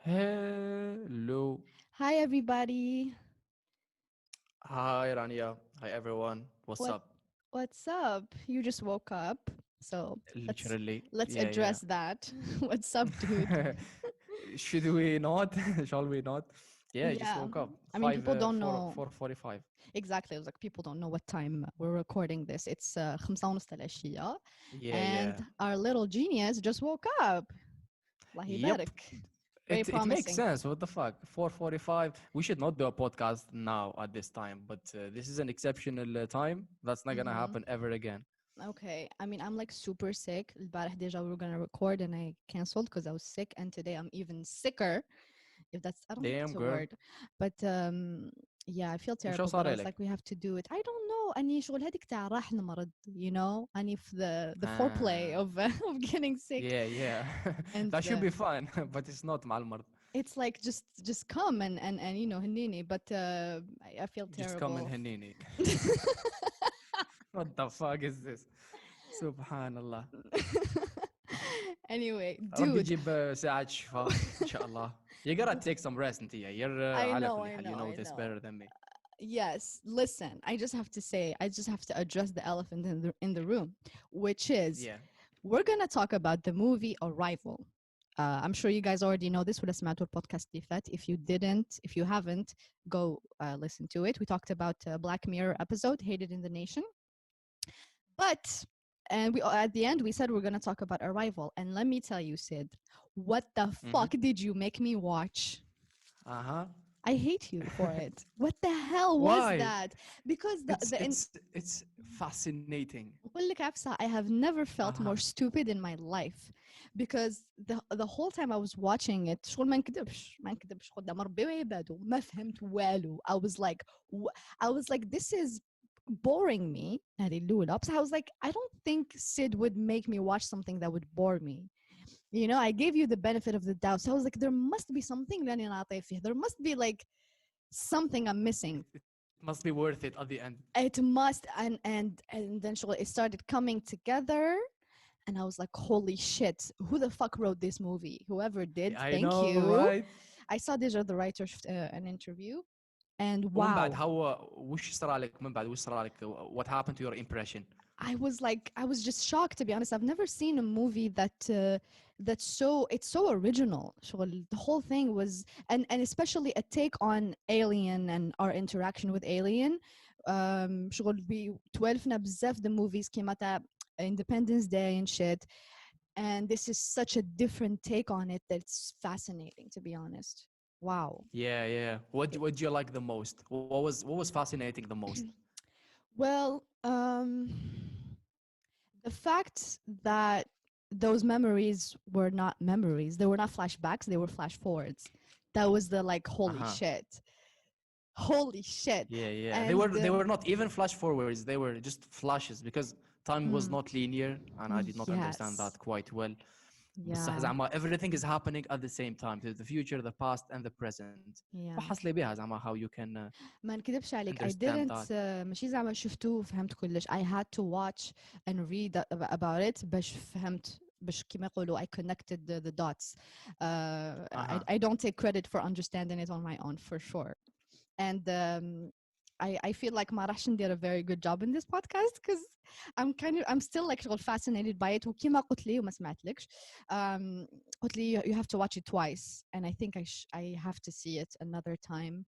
Hello. Hi, everybody. Hi, Rania. Hi, everyone. What's What up? What's up? You just woke up, so let's Literally. let's Yeah, yeah. address that. What's up, dude? Should we not? Shall we not? Yeah, I just Yeah, woke up. I mean, 5, people don't 4, know 4:45. exactly. It was like people don't know what time we're recording this. It's 5:30 العشية, Yeah, and yeah. our little genius just woke up. الله Yep. يبارك. Very It makes promising. sense. What the fuck? 4:45. We should not do a podcast now at this time, but this is an exceptional time. That's not gonna hmm happen ever again. Okay. I mean, I'm like super sick. البارح deja we were gonna record and I canceled because I was sick, and today I'm even sicker. If that's, I don't think Damn, it's a girl. word, but yeah, I feel وشو terrible, but صار I was لك؟ like, we have to do it. I don't know. أني شغل هذيك تاع راح المرض, you know, أني في the foreplay Ah. of of getting sick, Yeah, yeah. and That should be fun, but it's not مع المرض. it's like just come and you know هنيني, but I feel Just come and terrible. هنيني. What the fuck is this? Subhanallah. Anyway, ربي dude, يجيب ساعة شفاء إن شاء الله. You gotta take some rest انت. You're I على know, كل I حال. You know, know I this know. better than me. Yes, listen, I just have to say, I just have to address the elephant in the room, which is Yeah. we're gonna talk about the movie Arrival. I'm sure you guys already know this. ولا سمعتوا البودكاست اللي فات. If you haven't, go listen to it. We talked about Black Mirror episode, Hated in the Nation. But and we at the end we said we're gonna talk about Arrival. And let me tell you, Sid, what the Mm-hmm. fuck did you make me watch? Uh-huh. I hate you for it. What the hell was Why? that? Because It's it's it's fascinating. بقول لك عفسة, I have never felt Uh-huh. more stupid in my life, because the whole time I was watching it شغل ما نكذبش قدام ربي وعباده ما فهمت والو. I was like, this is boring me. هذه الأولى. But I was like, I don't think Sid would make me watch something that would bore me. You know, I gave you the benefit of the doubt. So I was like, there must be something لاني نعطيه فيه. There must be like something I'm missing. It must be worth it at the end. It must, and then it started coming together, and I was like, holy shit, who the fuck wrote this movie? Whoever did, I thank know, you. right? I saw these are the writers an interview, and ومن بعد wow, وش صار لك من بعد وش صار لك what happened to your impression. I was just shocked, to be honest. I've never seen a movie that's so, it's so original. شغل the whole thing was, and especially a take on Alien and our interaction with Alien. شغل توالفنا بزاف the movies كيما تاع Independence Day and shit. And this is such a different take on it that's fascinating, to be honest. Wow. Yeah, yeah. What do you like the most? What was fascinating the most? Well, the fact that those memories were not memories, they were not flashbacks, they were flash forwards. That was the like, holy Uh-huh. shit. Holy shit. Yeah, yeah. They And were they were not even flash forwards. They were just flashes because time was not linear and I did not understand yes. that quite well. بصح Yeah. زعما everything is happening at the same time. The future, the past and the present. ما Yeah. حصلي بها زعما how you can ما نكذبش عليك, I understand didn't that. ماشي زعما شفته وفهمت كلش. I had to watch and read about it باش فهمت, باش كيما يقولوا I connected the dots. Uh-huh. I don't take credit for understanding it on my own, for sure. And I feel like ما راحش ندير a very good job in this podcast, because I'm still like fascinated by it. وكيما قلت لي وما سمعتلكش, قلت لي you have to watch it twice, and I think I have to see it another time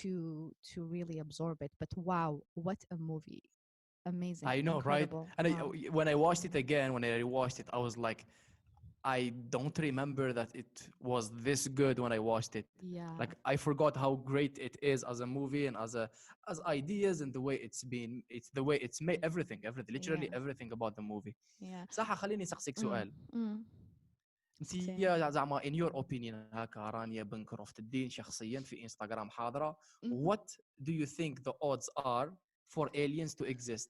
to really absorb it. But wow, what a movie. Amazing, I know, right? incredible. And Wow. when I watched it again, when I rewatched it, I was like, I don't remember that it was this good when I watched it. Yeah. Like I forgot how great it is as a movie and as ideas and the way it's the way it's made, everything literally Yeah. everything about the movie. Yeah. صح خليني اسقسيك Mm, سؤال. mm. انت Say. زعما in your opinion هكا رانيا بنكروفت الدين شخصيا في انستغرام حاضرة, Mhm. what do you think the odds are for aliens to exist?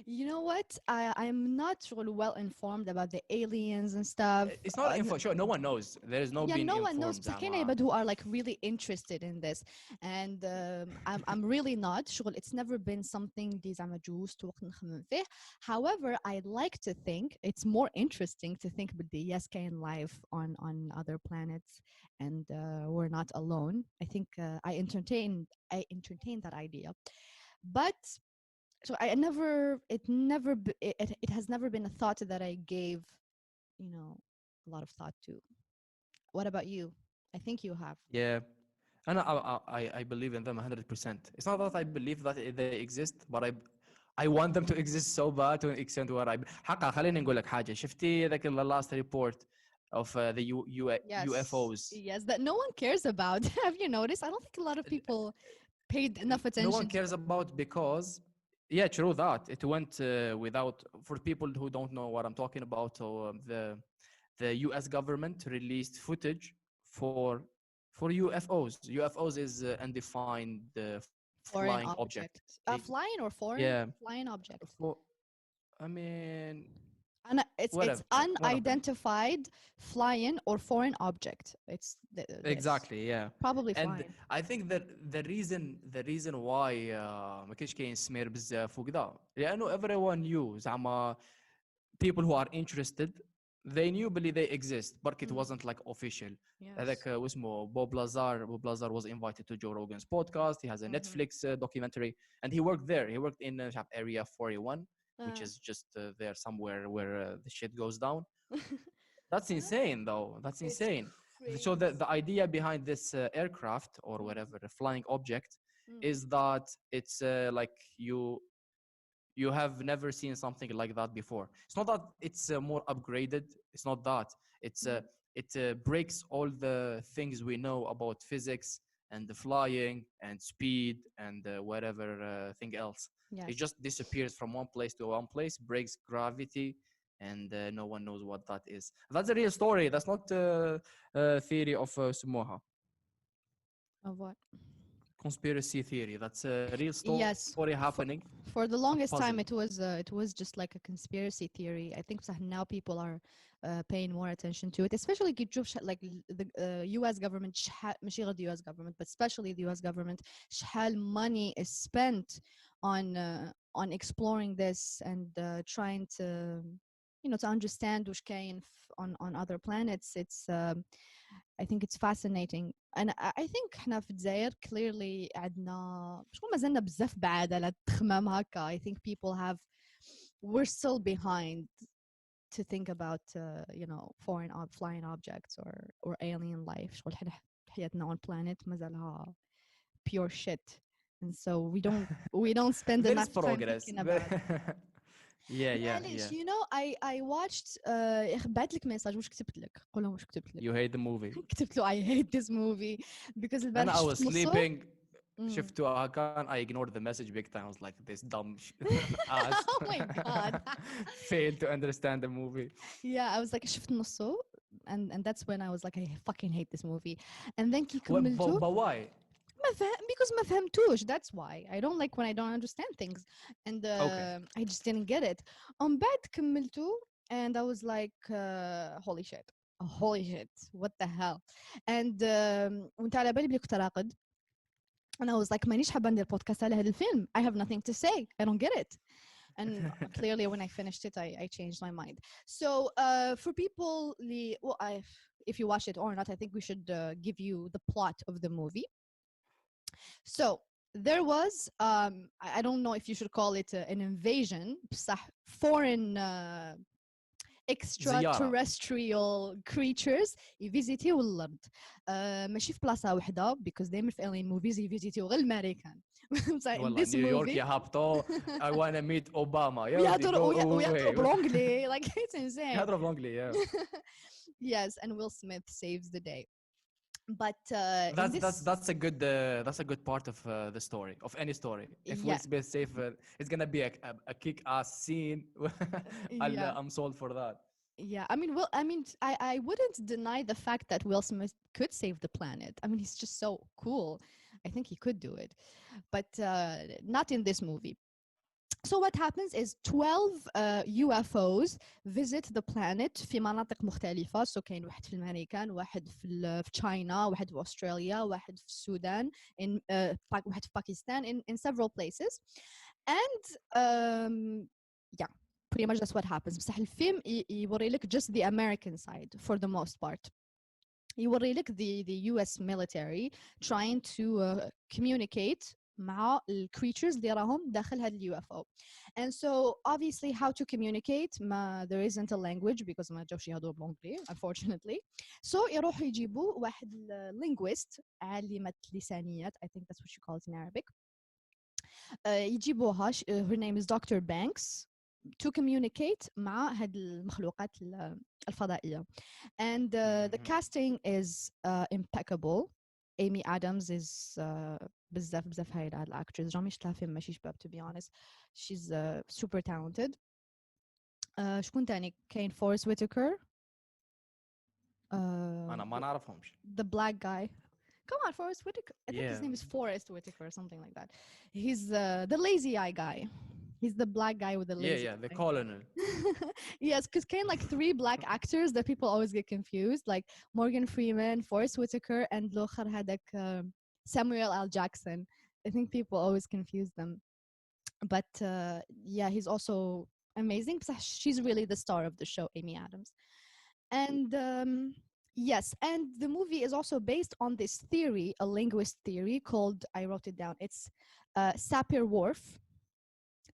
You know what? I'm not really well informed about the aliens and stuff. It's not info. Sure, no one knows. There is no Yeah, being no one knows informed, بصح كاين زعما. عباد who are like really interested in this, and I'm really not شغل. It's never been something اللي زعما جوزت وقت نخمم فيه. However, I'd like to think it's more interesting to think باللي yes كاين life on other planets, and we're not alone. I think I entertain that idea, but so I never it never it has never been a thought that I gave, a lot of thought to. What about you? I think you have. Yeah. And I believe in them 100%. It's not that I believe that they exist, but I want them to exist so bad to an extent where حقا خليني نقول لك حاجة. شفتي ذاك last report of the Yes. UFOs? Yes, that no one cares about. Have you noticed? I don't think a lot of people paid enough No one attention to cares it. about because yeah, true that it went without. For people who don't know what I'm talking about, so the U.S. government released footage for UFOs. UFOs is undefined flying Foreign object. object. It- Flying or yeah, foreign? Flying object. for I mean It's whatever. unidentified flying or foreign object. It's this. Exactly, yeah. Probably And flying. I think that the reason why ما كاينش كاين سمير بزاف وكذا لانه everyone knew زعما people who are interested they knew بلي they exist but it Mm, wasn't like official. yes. هذاك واسمه Bob Lazar was invited to Joe Rogan's podcast. He has a Mm-hmm. Netflix documentary and he worked there. He worked in area 41, which Uh, is just there somewhere where the shit goes down. That's insane, though. That's it's insane. So crazy. the idea behind this aircraft or Mm, whatever, a flying object, mm, is that it's like you have never seen something like that before. It's not that it's more upgraded. It's not that. It's mm. it breaks all the things we know about physics and the flying and speed and whatever thing else. It Yes. just disappears from one place to one place, breaks gravity, and no one knows what that is. That's a real story. That's not theory of Sumoha. Of what? Conspiracy theory. That's a real story Yes. happening. For the A longest puzzle. time, it was just like a conspiracy theory. I think بصح now people are paying more attention to it, especially كي تشوف like the U.S. government ماشي غير the U.S. government, but especially the U.S. government شحال money is spent on exploring this and trying to to understand وش كاين on other planets. I think it's fascinating. And I think احنا في الجزائر clearly عندنا شغل ما زلنا بزاف بعاد على التخمام هكا. I think people we're still behind to think about foreign flying objects or alien life. شغل حياتنا on planet مازالها pure shit, and so we don't spend There is enough time progress. thinking about it. Yeah. معليش I watched بعت لك ميساج واش كتبت لك قول لهم واش كتبت لك. You hate the movie. كتبت له I hate this movie because البارح I was شفت نصه. sleeping. Mm. شفته كان I ignored the message big time. I was like this dumb ass. Oh my god. Failed to understand the movie. Yeah, I was like شفت نصه and that's when I was like I fucking hate this movie, and then كي But كملته why? because ما فهمتوش. That's why I don't like when I don't understand things, and Okay. I just didn't get it. بعد كملته and I was like holy shit, what the hell. And وانت على بالي بلي كنت راقد and I was like مانيش حابة ندير بودكاست على هذا الفيلم. I have nothing to say, I don't get it. And clearly when I finished it I changed my mind. So for people if you watch it or not, I think we should give you the plot of the movie. So there was I don't know if you should call it an invasion, بصح foreign زيارة. extraterrestrial creatures يفيزيتيو الارض. ماشي في بلاصه وحده because دائما في alien movies يفيزيتيو غير الامريكان. So in والله this نيويورك movie يهبطوا I wanna meet Obama. ويهضروا بالانجلي like it's insane. يهضروا بالانجلي. Yeah. Yes, and Will Smith saves the day. But in That's this that's that's a good part of the story of any story. If yeah Will Smith safe, it's gonna be a kick-ass scene. yeah I'm sold for that. yeah I wouldn't deny the fact that Will Smith could save the planet. I mean, he's just so cool. I think he could do it, but not in this movie. So what happens is 12 UFOs visit the planet في مناطق مختلفة. So كاين واحد في الأمريكان، واحد في China، واحد في أستراليا، واحد في السودان، واحد في باكستان, in several places. And yeah, pretty much that's what happens. بصح الفيلم يوري لك just the American side for the most part. يوري لك the US military trying to communicate مع creatures اللي راهم داخل هاد UFO. And so obviously how to communicate there isn't a language because ما جاوش يهضروا بالانجلي unfortunately. So يروحوا يجيبوا واحد linguist عالمة لسانيات, I think that's what you call it in Arabic. يجيبوها, her name is Dr. Banks, to communicate مع هاد المخلوقات الفضائية. And the casting is impeccable. Amy Adams is بزاف هايلة هاد الأكترس. جامي شفتها فيلم ماشي شباب to be honest. She's super talented. شكون تاني كاين؟ Forrest Whitaker. أنا ما نعرفهمش. The black guy. Come on, Forrest Whitaker. I think his Yeah. name is Forrest Whitaker or something like that. He's the lazy eye guy. He's the black guy with the lazy Yeah, the eye. colonel. Yes, because came like 3 black actors that people always get confused, like Morgan Freeman, Forrest Whitaker, and Lokhar Hadak, Samuel L. Jackson. I think people always confuse them. But yeah, he's also amazing. She's really the star of the show, Amy Adams. And yes, and the movie is also based on this theory, a linguist theory called, I wrote it down, it's Sapir-Whorf.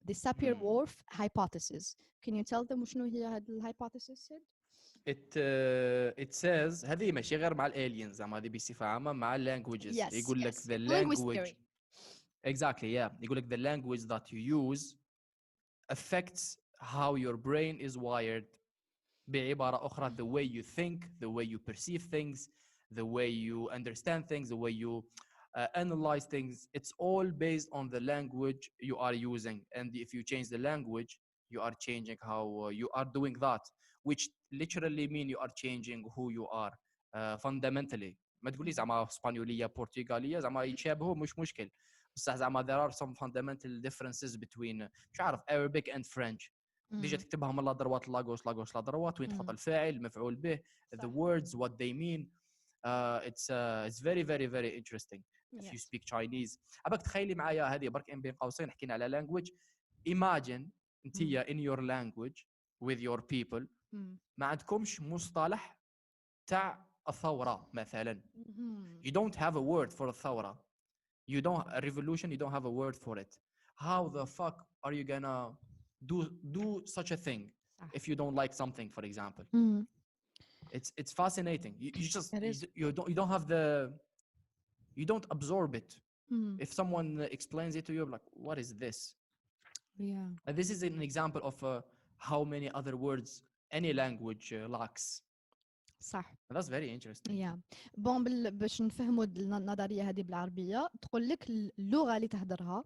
The Sapir-Whorf hypothesis. Can you tell them شنو هي هذه الهايبوثيسيس؟ It says هذه ماشي غير مع الالينز، زعما هذه بصفة عامة مع languages. Yes, يقول لك yes. the Linguist language. theory. Exactly, yeah. يقول لك the language that you use affects how your brain is wired. بعبارة أخرى, the way you think, the way you perceive things, the way you understand things, the way you analyze things. It's all based on the language you are using. And if you change the language, you are changing how you are doing that, which literally mean you are changing who you are fundamentally. ما تقولي زعما اسبانيولية برتغالية زعما يتشابهوا مش مشكل. بصح زعما there are some fundamental differences between مش عارف Arabic and French. ديجا تكتبها من لا دروات لاغوش لاغوش لا دروات وين تحط الفاعل المفعول به, the words what they mean. It's very very very interesting if you speak Chinese. أباك تخيلي معايا هذه برك بين قوسين حكينا على language. Imagine انتيا in your language with your people ما عندكمش مصطلح تاع الثورة مثلا. You don't have a word for الثورة. You don't a revolution. You don't have a word for it. How the fuck are you gonna do such a thing if you don't like something, for example? It's fascinating. You just you don't have you don't absorb it. If someone explains it to you, like, what is this? Yeah. And this is an example of how many other words any language lacks. صح. That's very interesting. Yeah. بون باش نفهموا النظريه هذه بالعربيه تقول لك اللغه اللي تهدرها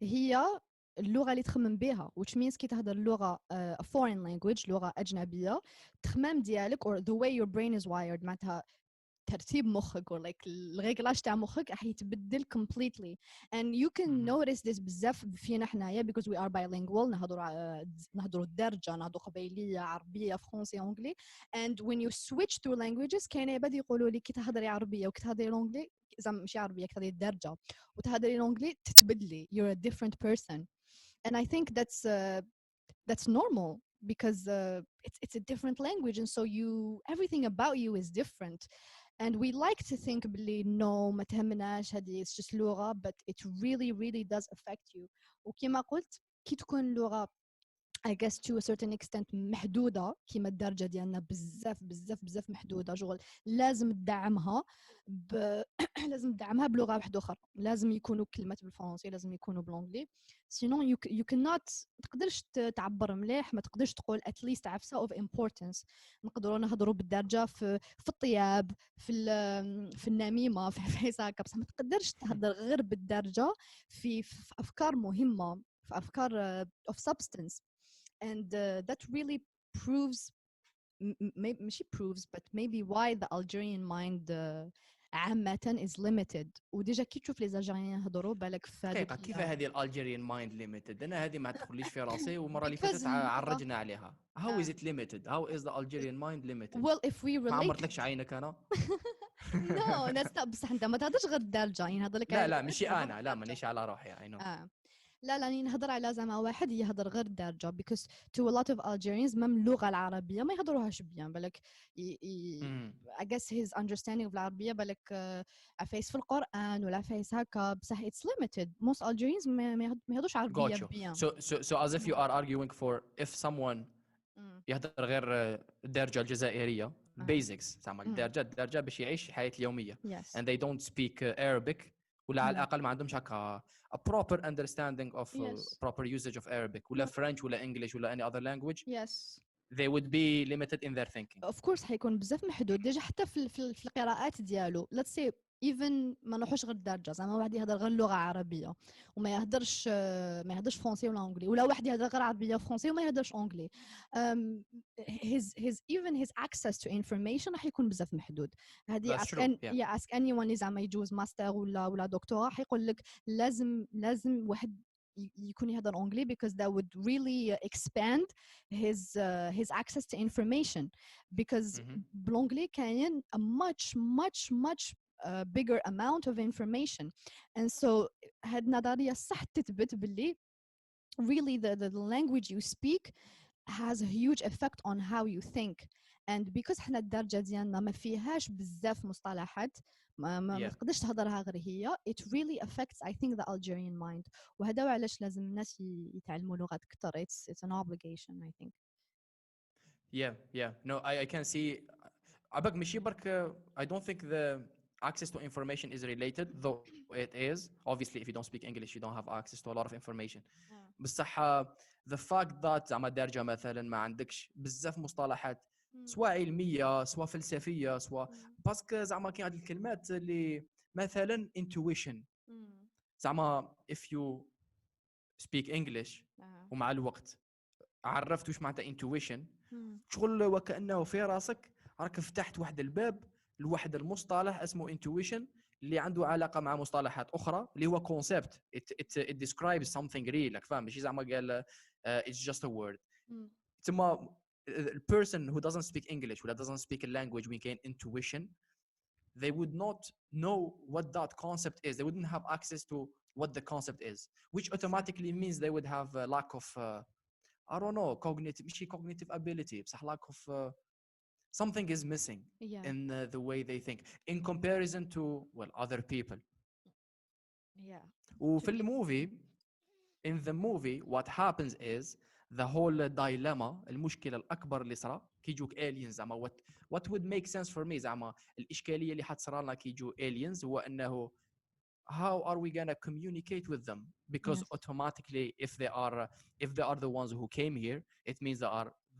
هي اللغه اللي تخمم بها, which means كي تهدر لغه a foreign language, لغه اجنبيه, التخمام ديالك or the way your brain is wired معناتها ترتيب مخك or like الريغلاج تاع مخك راح يتبدل completely. And you can notice this بزاف فينا حنايا because we are bilingual. نهضروا الدارجه, نهضروا قبيليه, عربيه, فرنسي, انجلي. And when you switch through languages كاين عباد يقولوا لي كي تهضري عربيه وكي تهضري الانجلي زعما ماشي عربيه كي تهضري الدارجه وتهضري الانجلي تتبدلي, you're a different person. And I think that's normal because it's a different language, and so everything about you is different. And we like to think بلي no ما تهمناش هذه it's just لغة, but it really really does affect you. وكما قلت كي تكون لغة I guess to a certain extent محدودة كيما الدرجة ديالنا بزاف محدودة, شغل لازم تدعمها لازم تدعمها بلغة واحدة أخرى, لازم يكونوا كلمات بالفرنسي, لازم يكونوا بالانجلي, sinon you cannot تقدرش تعبر مليح, ما تقدرش تقول at least عفسة of importance. نقدروا نهضروا بالدرجة في الطياب, في النميمة, في هكا, بس ما تقدرش تهضر غير بالدرجة في أفكار مهمة, في أفكار of substance. And that really proves maybe proves but maybe why the Algerian mind عامة is limited. وديجا كي تشوف لي زالجيريان يهضروا بالك في دقيقة كيف هذه الالجيريان مايند ليميتد؟ انا هذه ما تدخليش في راسي، والمره اللي because فاتت عرجنا عليها. How is it limited? How is the Algerian mind limited? well if we ما relate عمرتلكش عينك انا. no ناس بصح انت ما تهضرش غير الدارجه نهضر لك لا ماشي انا، لا مانيش على روحي I know. لا راني نهضر على زعما واحد يهضر غير الدارجه because to a lot of Algerians مم اللغه العربيه ما يهضروهاش بيان بالك I guess his understanding of العربيه بالك عفايس في القران ولا عفايس هكا بصح it's limited. most Algerians ما يهضروش عربيه بيان. So as if you are arguing for if someone يهضر غير الدارجه الجزائريه basics زعما الدارجه باش يعيش الحياه اليوميه yes. and they don't speak Arabic ولا على الاقل ما عندهمش هكا a proper understanding of proper usage of Arabic ولا French ولا English ولا any other language. yes. they would be limited in their thinking. of course حيكون بزاف محدود ديجا حتى في القراءات ديالو. let's say even ما نروحوش غير الدارجه زعما واحد يهضر غير اللغه عربيه وما يهضرش فرونسي ولا انجلي ولا واحد يهضر غير عربيه فرونسي وما يهضرش انجلي his access to information راح يكون بزاف محدود. هذه ask anyone اللي زعما يجوز ماستر ولا دكتوراه حيقول لك لازم واحد يكون يهضر انجلي because that would really expand his access to information because بالانجلي كاين a much bigger amount of information and so هاد نظرية صح تثبت باللي really the language you speak has a huge effect on how you think and because حنا الدرجة ديالنا ما فيهاش بزاف مصطلحات ما تقدرش تهضرها غير هي it really affects I think the Algerian mind وهذا علاش لازم الناس يتعلموا لغات كتر it's an obligation I think. yeah no I can see عباك ماشي برك I don't think the access to information is related though it is obviously if you don't speak English you don't have access to a lot of information بصح the fact that زعما دارجة مثلا ما عندكش بزاف مصطلحات سواء علمية سواء فلسفية سواء باسكو زعما كاين هاد الكلمات اللي مثلا intuition زعما if you speak English ومع الوقت عرفت واش معناتها intuition شغل وكأنه في راسك راك فتحت واحد الباب لواحد المصطلح اسمه intuition اللي عنده علاقه مع مصطلحات اخرى اللي هو concept it describes something real فاهم ماشي زعما قال it's just a word تما the person who doesn't speak English who doesn't speak a language we can intuition they would not know what that concept is they wouldn't have access to what the concept is which automatically means they would have a lack of I don't know cognitive ability بصح lack of something is missing in the way they think in comparison to other people. وفي الموفي in the movie what happens is the whole dilemma المشكلة الأكبر اللي صار كي يجوك aliens زعما what would make sense for me زعما الإشكالية اللي حتصير لنا كي يجوا aliens هو أنه how are we gonna communicate with them because automatically if they are the ones who came here it means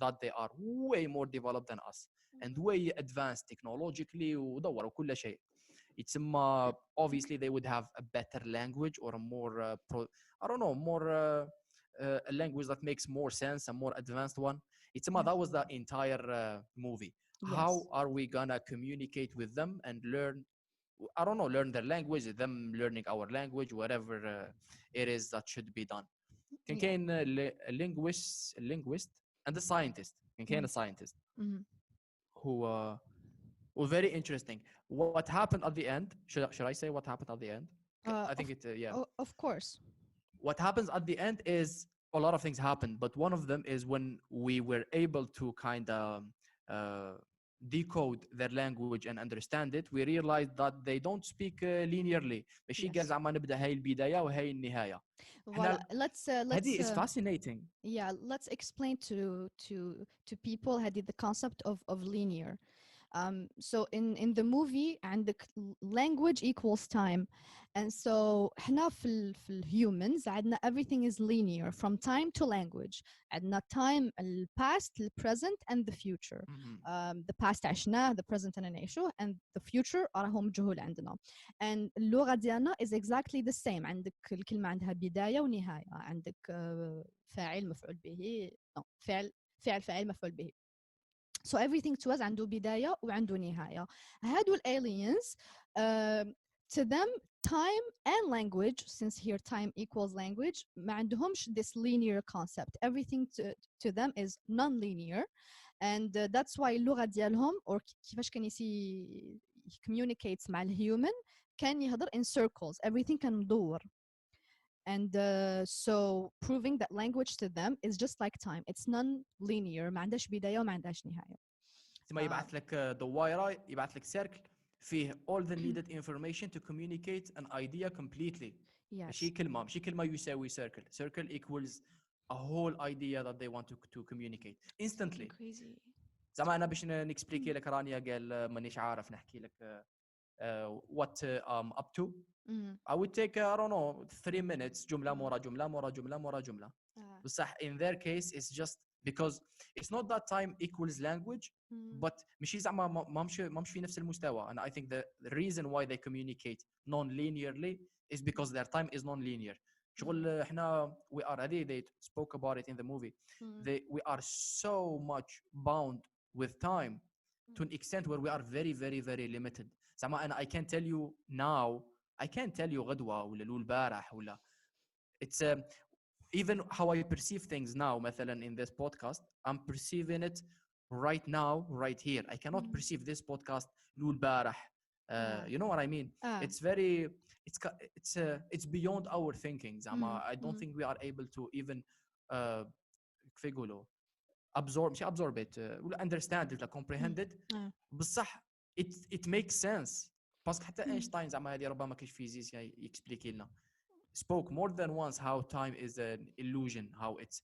that they are way more developed than us and way advanced technologically ودوروا كل شيء يتسمى obviously they would have a better language or a more I don't know more a language that makes more sense a more advanced one يتسمى that was the entire movie how are we gonna communicate with them and learn I don't know learn their language them learning our language whatever it is that should be done كان كاين linguist and the scientist كان كاين a scientist who very interesting what happened at the end should I say what happened at the end I think of course what happens at the end is a lot of things happened but one of them is when we were able to kind of decode their language and understand it we realized that they don't speak linearly ماشي قال زعما نبدا هاي البدايه وهاي النهايه let's هذه is fascinating let's explain to people هذه the concept of linear so in the movie عندك language equals time and so احنا في humans عندنا everything is linear from time to language عندنا time the past the present and the future the past عشناه the present أنا نعيشه and the future راهم مجهول عندنا and اللغة ديالنا is exactly the same عندك الكلمة عندها بداية ونهاية عندك فاعل مفعول به فاعل مفعول به so everything to us عنده بداية وعنده نهاية هادو aliens to them time and language, since here time equals language, ما عندهمش this linear concept. Everything to them is non-linear, and that's why اللغة ديالهم or كيفاش كان يسي communicates مع الhuman كان يهضر in circles. Everything كان مدور. And so proving that language to them is just like time. It's non-linear. ما عندهاش بداية وما عندهاش نهاية. ثم يبعث لك دوايرة يبعث لك سيركل فيه all the needed information to communicate an idea completely. Yes. ماشي كلمة يساوي circle equals a whole idea that they want to communicate instantly. Crazy. زعما أنا باش نكسبليكي لك رانيا قال مانيش عارف نحكي لك what I'm up to. I would take I don't know 3 minutes جملة مورا جملة مورا جملة مورا جملة. بصح in their case it's just because it's not that time equals language but ماشي زعما مامش في نفس المستوى. and I think the reason why they communicate non-linearly is because their time is non-linear. شغل احنا we are already they spoke about it in the movie. We are so much bound with time to an extent where we are very very very limited. زعما أنا I can tell you now I can't tell you غدوة ولا البارح ولا it's even how I perceive things now مثلا in this podcast I'm perceiving it right now right here. I cannot perceive this podcast البارح. You know what I mean? It's very it's beyond our thinking زعما I don't think we are able to even كيف يقولوا absorb مش absorb it ولا understand it ولا comprehend it. بصح it makes sense. باسكو حتى اينشتاين زعما هذه ربما كاش فيزيسيان يكسبليكي لنا spoke more than once how time is an illusion, how it's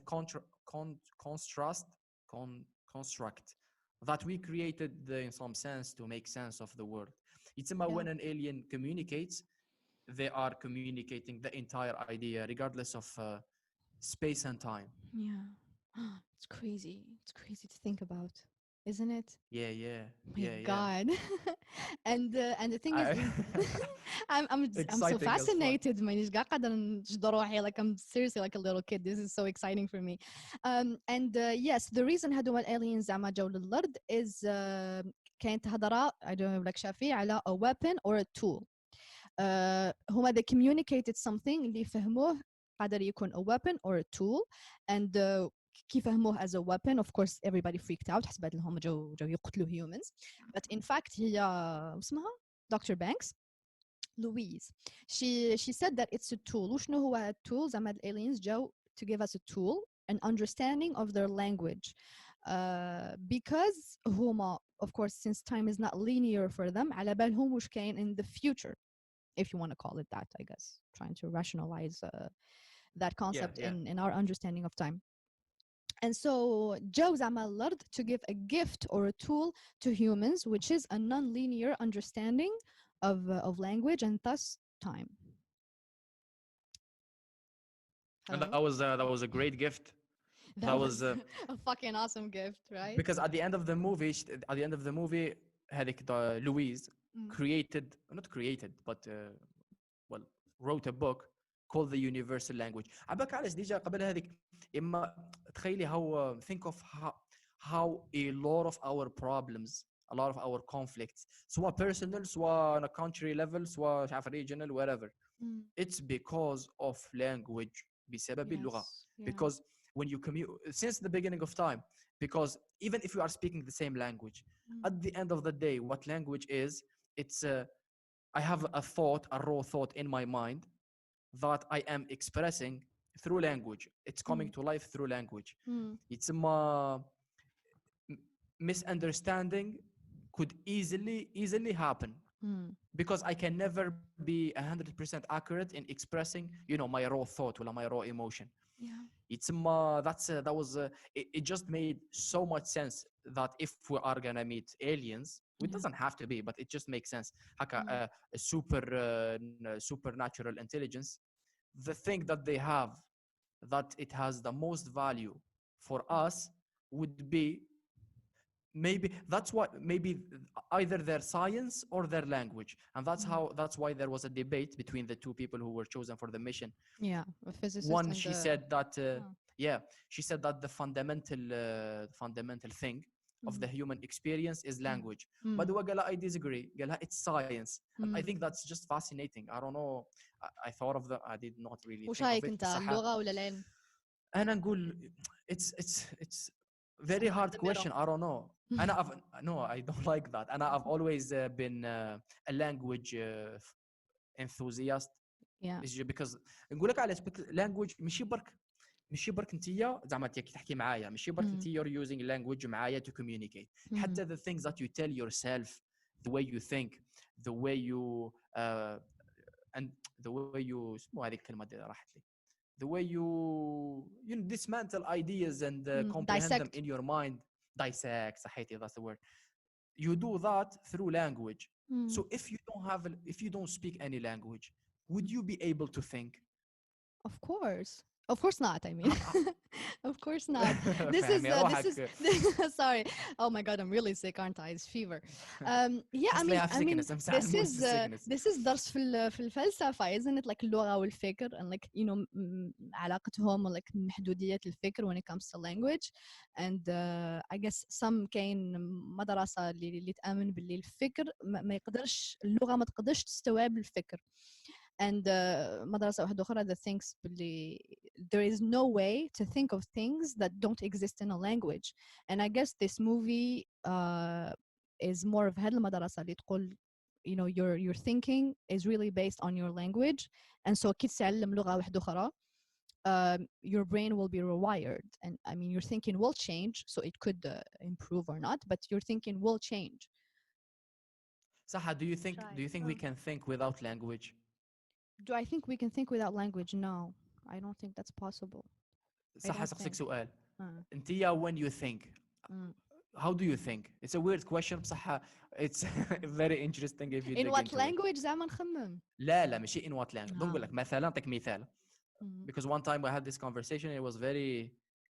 a construct that we created in some sense to make sense of the world. It's about when an alien communicates, they are communicating the entire idea regardless of space and time. Yeah. It's crazy. It's crazy to think about, isn't it? Yeah. My God. And the thing is I'm so fascinated. مانيش قاعدة قادرة نجد روحي like I'm seriously like a little kid. This is so exciting for me. And yes, the reason هادو aliens زعما جاو للأرض is كانت هضرة I don't know لك شافي على a weapon or a tool. هما they communicated something اللي فهموه قادر يكون a weapon or a tool and كي فهموه as a weapon of course everybody freaked out حسبت لهم جو يقتلوا humans but in fact هي اسمها Dr. Banks Louise she said that it's a tool وشنو هو tool زعما aliens جاو to give us a tool an understanding of their language because هما of course since time is not linear for them على بالهم وش كاين in the future if you want to call it that I guess trying to rationalize that concept in our understanding of time. And so جاو زعما الأرض to give a gift or a tool to humans which is a non-linear understanding of language and thus time. And that was a great gift. That was a fucking awesome gift, right? Because at the end of the movie هذيك Louise not created but well wrote a book called the universal language. عباك علاش ديجا قبل هذيك إما تخيلي how think of how a lot of our problems a lot of our conflicts سواء personal سواء on a country level سواء مش عارف regional wherever it's because of language بسبب اللغة because when you since the beginning of time because even if you are speaking the same language at the end of the day what language is it's I have a raw thought in my mind that I am expressing through language. It's coming to life through language. It's misunderstanding could easily happen because I can never be 100% accurate in expressing, my raw thought or my raw emotion. Yeah. It's it just made so much sense that if we are gonna meet aliens, it doesn't have to be, but it just makes sense. A supernatural intelligence, the thing that they have that it has the most value for us would be maybe either their science or their language, and that's why there was a debate between the two people who were chosen for the mission. Yeah, a physicist. One, she said that she said that the fundamental thing of the human experience is language. Mm. But هو قالها I disagree. قالها it's science. And I Mm. think that's just fascinating. I don't know. I thought of I did not really وش think of رايك it. انت بصراحة اللغة ولا العلم؟ أنا نقول it's very Stand in hard the middle. question. I don't know. No, I don't like that. And I've always been a language enthusiast. Yeah. It's just because نقول لك علاش language ماشي برك انتيا زعما كي تحكي معايا ماشي برك انت you're using language معايا to communicate حتى the things that you tell yourself, the way you think, the way you and the way you اسمو هذه الكلمة اللي راحت لي, the way you dismantle ideas and comprehend them dissect. in your mind, dissect صحيتي, that's the word. You do that through language. So if you don't speak any language, would you be able to think? Of course not, I mean. Of course not. This is sorry. Oh my god, I'm really sick, aren't I? It's fever. Yeah, I mean this is درس في الفلسفة, isn't it? Like اللغة والفكر and like you know علاقتهم like محدودية الفكر when it comes to language. And I guess some كاين مدرسة اللي تآمن باللي الفكر ما يقدرش, اللغة ما تقدرش تستوعب الفكر. And مدرسة واحدة أخرى that thinks باللي there is no way to think of things that don't exist in a language. And I guess this movie is more of هذه المدرسة اللي تقول you know your thinking is really based on your language, and so كي تتعلم لغة واحدة أخرى your brain will be rewired, and I mean your thinking will change, so it could improve or not, but your thinking will change. Saha, do you think we can think without language? Do I think we can think without language? No, I don't think that's possible. صح, أسألك سؤال. أنتيا when you think, how do you think? It's a weird question بصح it's very interesting if you dig in what into language زعما نخمم. لا ماشي in what language. نقول لك مثلا نعطيك مثال. Because one time I had this conversation, it was very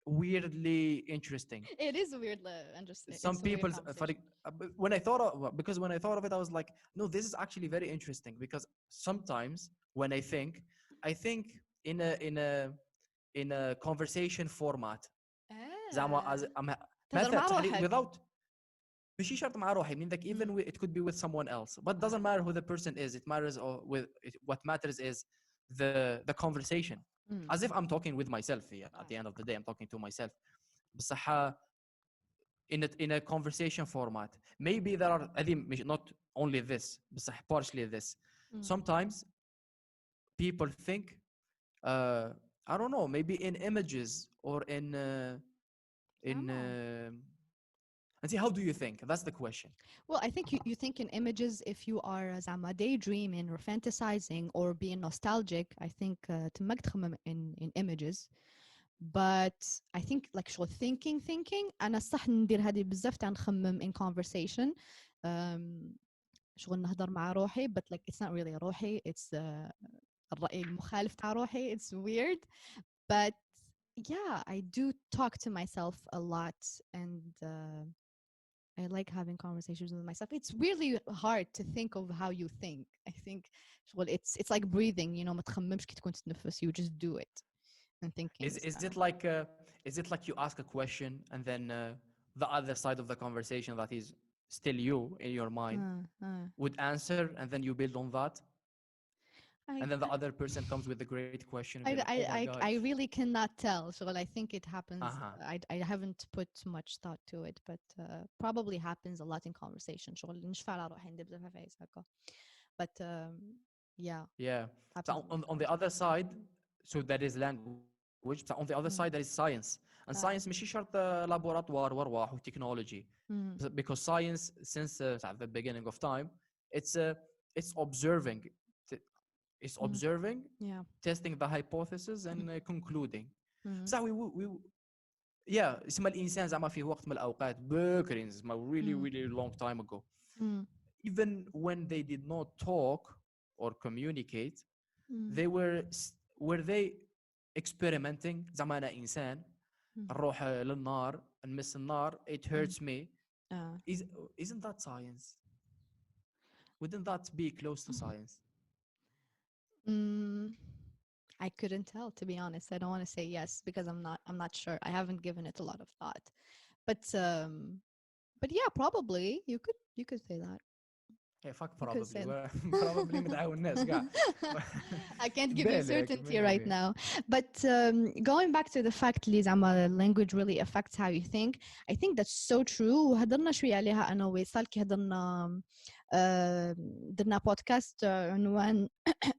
weirdly interesting. It is weirdly interesting. Some people when I thought of it, I was like, no, this is actually very interesting, because sometimes when I think in a conversation format. زعما مثلا without ماشي شرط مع روحي, I mean like even it could be with someone else, but it doesn't matter who the person is. It matters what matters is the conversation. As if I'm talking with myself here. At the end of the day, I'm talking to myself. بصح in a conversation format, maybe there are not only this, بصح partially this. Sometimes people think I don't know, maybe in images or in and see, how do you think? That's the question. Well, I think you think in images if you are زعما daydreaming or fantasizing or being nostalgic. I think تمك تخمم in images. But I think like شغل thinking أنا صح ندير هذه بزاف تاع نخمم in conversation. شغل نهضر مع روحي, but like it's not really روحي, it's الرأي المخالف تاع روحي. It's weird, but yeah, I do talk to myself a lot, and I like having conversations with myself. It's really hard to think of how you think. I think well, it's like breathing, you know, ما تخممش كي تكون تتنفس, you just do it. And thinking is it like you ask a question and then the other side of the conversation that is still you in your mind would answer, and then you build on that, and then the other person comes with a great question. I really cannot tell. So I think it happens. I haven't put much thought to it, but probably happens a lot in conversation. But yeah. So on the other side, so that is language. So on the other side, there is science. And science ماشي شرط laboratoire وأرواح و technology. Because science, since at the beginning of time, it's observing. It's observing, testing the hypothesis and concluding. صح اسم الإنسان زعما فيه وقت من الأوقات بكرين زعما really long time ago. Even when they did not talk or communicate, they were they experimenting. زعما أنا إنسان نروح للنار نمس النار, it hurts me. Isn't that science? Wouldn't that be close to science? I couldn't tell, to be honest. I don't want to say yes because I'm not sure. I haven't given it a lot of thought. But But yeah, probably you could say that. Yeah, fuck You could probably. say that. Probably متعاون الناس كاع. I can't give you بالك certainty right maybe. now. But going back to the fact اللي زعما language really affects how you think, I think that's so true. وهضرنا شوية عليها أنا وويصال كي هضرنا درنا بودكاست عنوان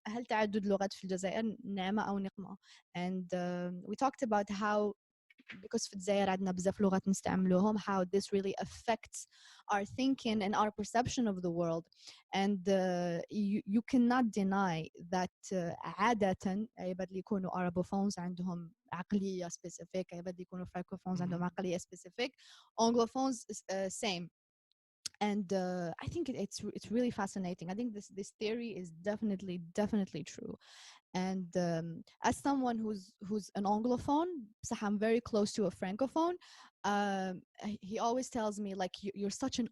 هل تعدد اللغات في الجزائر نعمة أو نقمة. And we talked about how because في الجزائر عندنا بزاف لغات نستعملوهم how this really affects our thinking and our perception of the world. And you cannot deny that عادة عباد اللي يكونوا Arabophones عندهم عقلية specific, عباد اللي يكونوا Francophones عندهم عقلية specific, Anglophones same. And I think it's really fascinating. I think this theory is definitely true. And as someone who's an anglophone, so I'm very close to a francophone. He always tells me like you're such an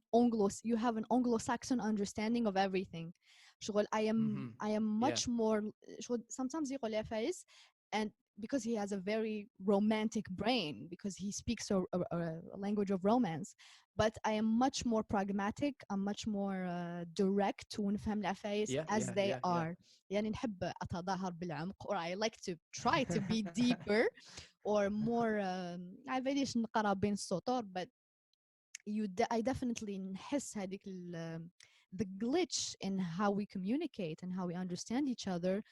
you have an Anglo-Saxon understanding of everything. شغل I am much Yeah. more sometimes يقول يا فايز, and because he has a very romantic brain because he speaks a language of romance, but I am much more pragmatic. I'm much more direct ونفهم العفايس as they are. يعني نحب أتظاهر بالعمق, or I like to try to be deeper or more عارفة نقرا بين السطور, but I definitely نحس هذيك the glitch in how we communicate and how we understand each other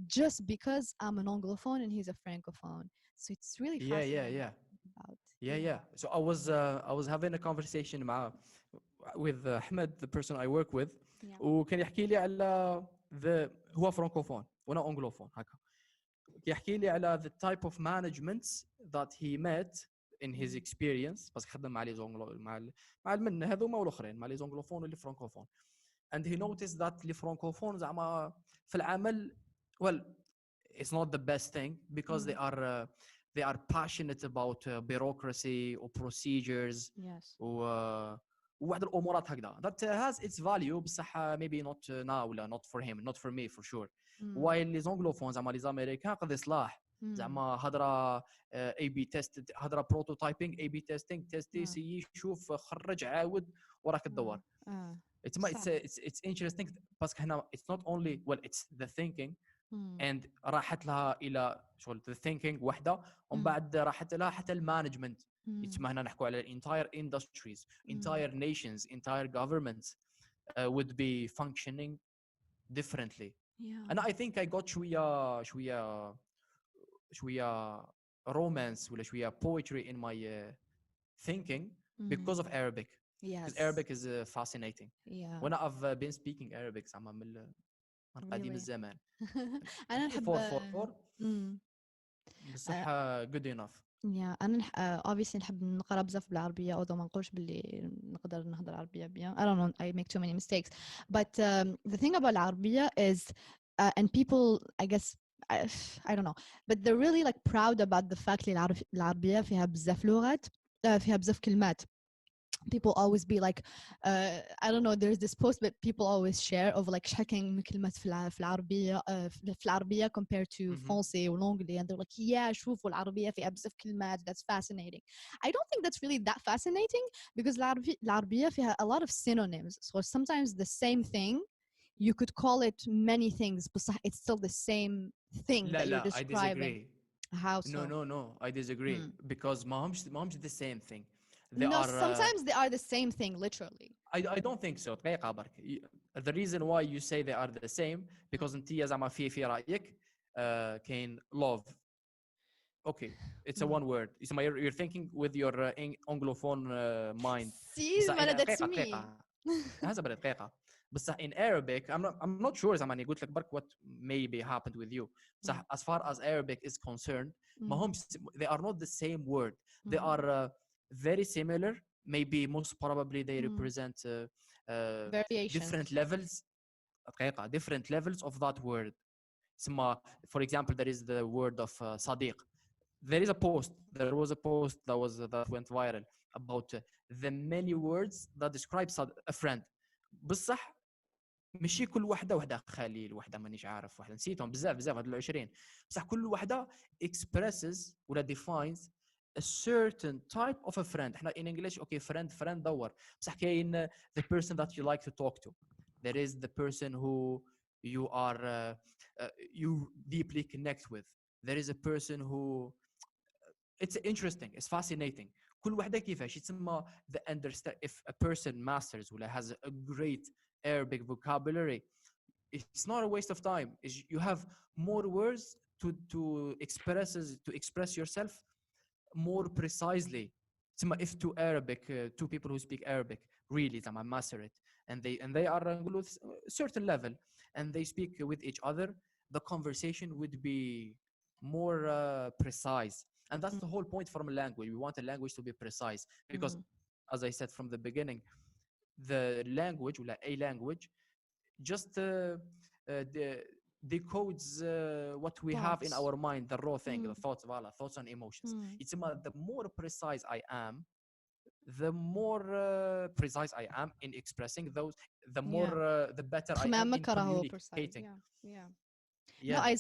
just because I'm an Anglophone and he's a Francophone. So it's really fascinating. Yeah. So I was having a conversation with Ahmed, the person I work with. وكان يحكي لي على هو فرانكوفون وانا انجلوفون هكا. يحكي لي على the type of managements that he met in his experience, بس خدم مع لي مع المن هذوما والاخرين مع لي زونغلوفون واللي فرانكوفون. And he noticed that لي فرانكوفون زعما في العمل well it's not the best thing because they are passionate about bureaucracy or procedures. Yes. وواحد الامورات هكذا that has its value بصح maybe not now ولا not for him, not for me for sure. while les anglophones زعما les américains قد صلاح زعما هضره اي بي تيست, هضره بروتوتايبينغ اي بي تيستينغ تيستي سي شوف خرج عاود وراك تدور. it's interesting باسكو هنا it's not only well it's the thinking and راحت لها الى شغل the thinking وحده ومن بعد راحت لها حتى المانجمنت. يتسمى هنا نحكوا على entire industries, entire nations, entire governments would be functioning differently. and I think I got شويه romance ولا شويه poetry in my thinking because of Arabic. Because Arabic is fascinating. when I've been speaking Arabic زعما من قديم الزمان. أنا نحب 4 بصح good enough. أنا obviously نحب نقرأ بزاف بالعربية أو ما نقولش باللي نقدر نهضر عربية بيان. I don't know, I make too many mistakes. But the thing about العربية is and people I guess I don't know, but they're really like proud about the fact اللي العربية فيها بزاف لغات, فيها بزاف كلمات. People always be like I don't know, there's this post that people always share of like checking كلمات في العربية compared to français or l'anglais, and they're like yeah شوفوا العربية فيها بزاف كلمات, that's fascinating. I don't think that's really that fascinating because العربية فيها a lot of synonyms, so sometimes the same thing you could call it many things but it's still the same thing that you're describing. I disagree. How so? No I disagree because ما همش the same thing. Sometimes they are the same thing literally. I don't think so. دقيقة برك. The reason why you say they are the same because انت زعما في رأيك كاين love. Okay, it's a one word. You're thinking with your Anglophone mind. دقيقة. هذا دقيقة. بس in Arabic I'm not sure زعما قلت لك برك what maybe happened with you. بس as far as Arabic is concerned ما همش they are not the same word. They are very similar. Maybe most probably they represent different levels of that word. For example, there is the word of Sadiq. There was a post that went viral about the many words that describe a friend. بصح ماشي كل وحده خليل, وحده مانيش عارف, وحده نسيتهم بزاف هاد 20. بصح كل وحده expresses ولا defines a certain type of a friend. احنا in English okay friend دور بصح كاين the person that you like to talk to. There is the person who you are you deeply connect with. There is a person who it's interesting, it's fascinating. كل وحده كيفاش يتسمى the understand. If a person masters ولا has a great Arabic vocabulary, it's not a waste of time. You have more words to express yourself more precisely. If two Arabic two people who speak Arabic really master it, and they are نقولوا a certain level, and they speak with each other, the conversation would be more precise. And that's the whole point from a language. We want a language to be precise because, as I said from the beginning, the language or a language just decodes what we have in Thoughts. our mind, the raw thing, the thoughts and emotions. It's the more precise I am, the more precise I am in expressing those, the more the better I am in communicating. No, I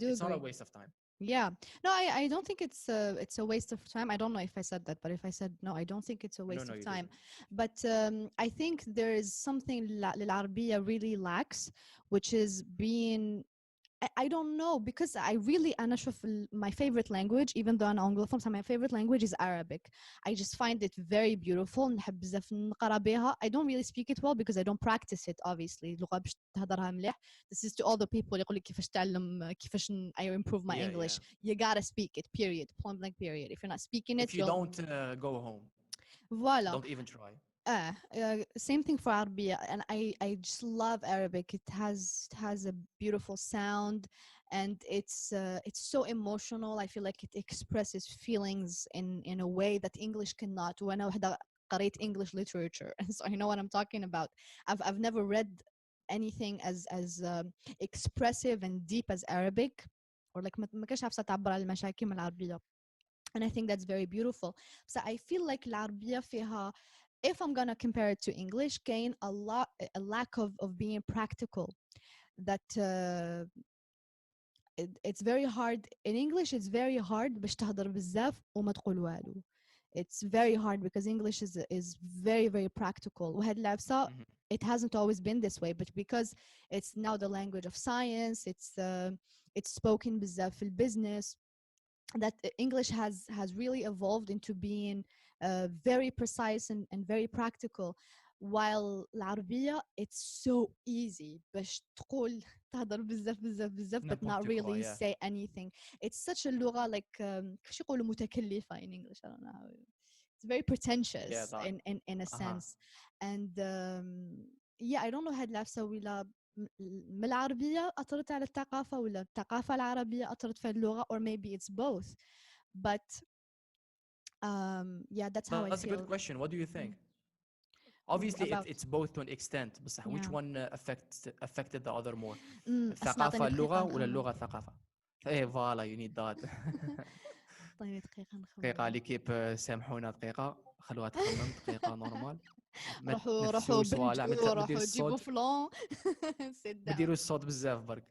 do it's not agree. a waste of time. Yeah. No, I don't think it's a waste of time. I don't know if I said that, but if I said no, I don't think it's a waste of time. But I think there is something للعربية really lacks, which is being I don't know, because I really أنا أشوف my favorite language, even though أنا Anglophone, so my favorite language is Arabic. I just find it very beautiful. نحب بزاف نقرا بها. I don't really speak it well because I don't practice it obviously. لغة باش تهضرها مليح. This is to all the people اللي يقول لك كيفاش تعلم كيفاش I improve my English. You gotta speak it, period. Point blank period. If you're not speaking it, if you don't go home. Voilà. Don't even try. Same thing for Arabia, and I just love Arabic. It has a beautiful sound, and it's so emotional. I feel like it expresses feelings in a way that English cannot. When I قريت English literature, so I know what I'm talking about. I've never read anything as expressive and deep as Arabic, or like ما كانش عارفة تعبر على المشاكل من العربية. And I think that's very beautiful. So I feel like العربية فيها, if I'm gonna compare it to English, gain a lack of being practical. That it's very hard in English. It's very hard باش تهضر بزاف وما تقول والو. It's very hard because English is very very practical. وهاد العفسة it hasn't always been this way, but because it's now the language of science, it's spoken بزاف في business, that English has really evolved into being very precise and very practical, while العربية it's so easy باش تقول تهضر بزاف but not really say anything. It's such a لغة like كيفاش يقولوا متكلفة in English. I don't know how it's very pretentious in a sense. And yeah, I don't know هاد العفسة ولا من العربية أثرت على الثقافة ولا الثقافة العربية أثرت في اللغة, or maybe it's both. But yeah, that's how I feel. That's a good question. What do you think? Obviously it's both to an extent, but which one affected the other more? الثقافة اللغة ولا اللغة الثقافة؟ ايه فوالا you need that. طيب دقيقة ليكيب سامحونا دقيقة خلوها تخمم دقيقة نورمال. روحوا جيبوا فلان. ما ديروا الصوت بزاف برك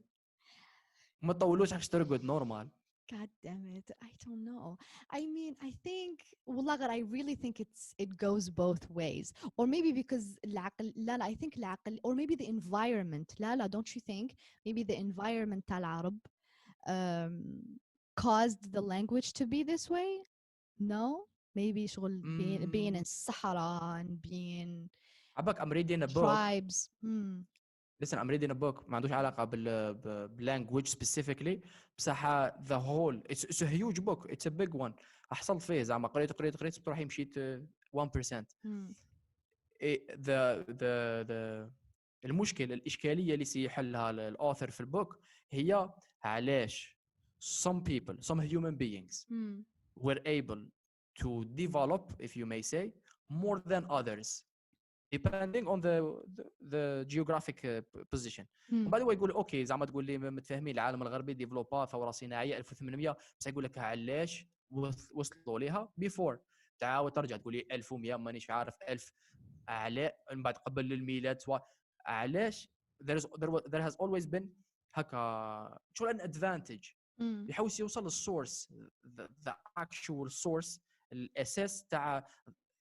ما تطولوش حاش ترقد نورمال. God damn it, I don't know. I mean, I think والله I really think it goes both ways, or maybe because العقل لا I think العقل, or maybe the environment. لا don't you think maybe the environment تاع العرب caused the language to be this way? No, maybe شغل being in Sahara and being عباك I'm reading a book. Tribes. Listen, I'm reading a book ما عندوش علاقة بالlanguage specifically بصح the whole it's a huge book, it's a big one. أحصلت فيه زعما قريت بتروحي مشيت 1%. the المشكلة الإشكالية اللي سيحلها الأوثر في البوك هي علاش some human beings were able to develop, if you may say, more than others depending on the geographic position. وبعد هو يقول اوكي زعما تقول لي متفاهمين العالم الغربي ديفلوبا ثوره صناعيه 1800 بس يقول لك علاش وصلوا ليها بيفور تعاود ترجع تقول لي 1100 مانيش عارف 1000 علاء من بعد قبل الميلاد علاش there has always been هكا شو an advantage يحاول يوصل للسورس the actual source الاساس تاع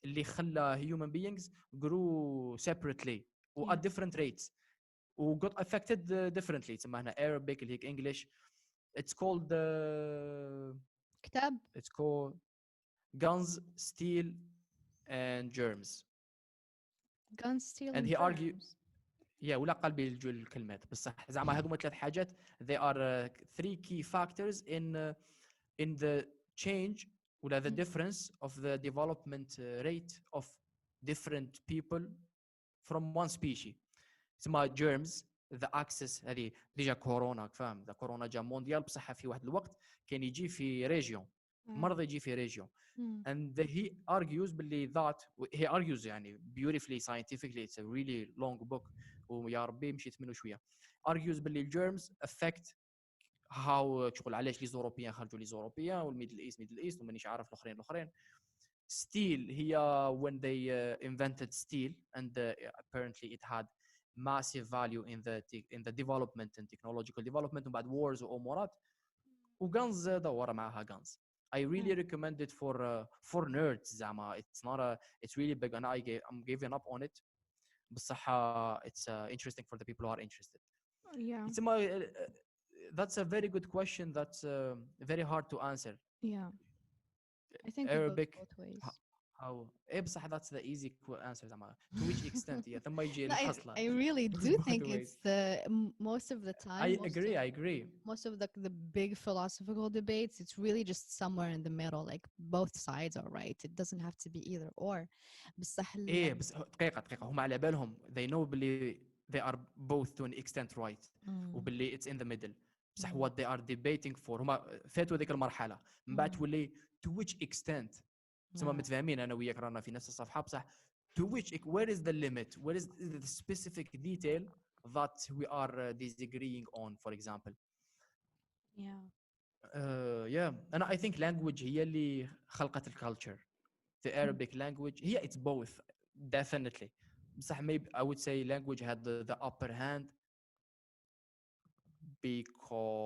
اللي خلى human beings grew separately و at different rates و got affected differently. تسمى هنا Arabic اللي هيك English. It's called كتاب. it's called Guns, Steel and Germs. Guns, Steel and and he argued Germs. ولا قلبي الكلمات بصح زعما هذوما ثلاث حاجات they are three key factors in the change ولا the difference of the development rate of different people from one species. تسمى germs the axis هذه ديجا كورونا فاهم ذا كورونا جا مونديال بصح في واحد الوقت كان يجي في ريجيون مرض يجي في ريجيون and he argues باللي that he argues يعني beautifully scientifically it's a really long book ويا ربي مشيت منه شويه argues باللي germs affect how شغل علاش لي زوروبيان خرجوا لي زوروبيان والميدل ايست ومانيش عارف الاخرين steel هي when they invented steel and apparently it had massive value in the development and technological development وبعد wars وامورات وغانز دور معها غانز. I really recommend it for nerds زعما it's not it's really big and I'm giving up on it بصح it's interesting for the people who are interested. Yeah. It's that's a very good question that's very hard to answer. Yeah. I think Arabic it goes both ways. how بصح that's the easy answer زعما to which extent yeah ثم يجي الحصلة. I really do think it's most of the time. I agree. Most of the big philosophical debates, it's really just somewhere in the middle. Like both sides are right. It doesn't have to be either or. بس دقيقة هم على بالهم they know باللي they are both to an extent right وباللي it's in the middle. بصح what they are debating for هما فاتوا ذيك المرحلة من بعد تولي to which extent سما متفاهمين أنا وياك رانا في نفس الصفحة بصح to which where is the limit where is the specific detail that we are disagreeing on for example. Yeah and I think language هي اللي خلقت الculture. The Arabic language هي it's both definitely بصح maybe I would say language had the upper hand because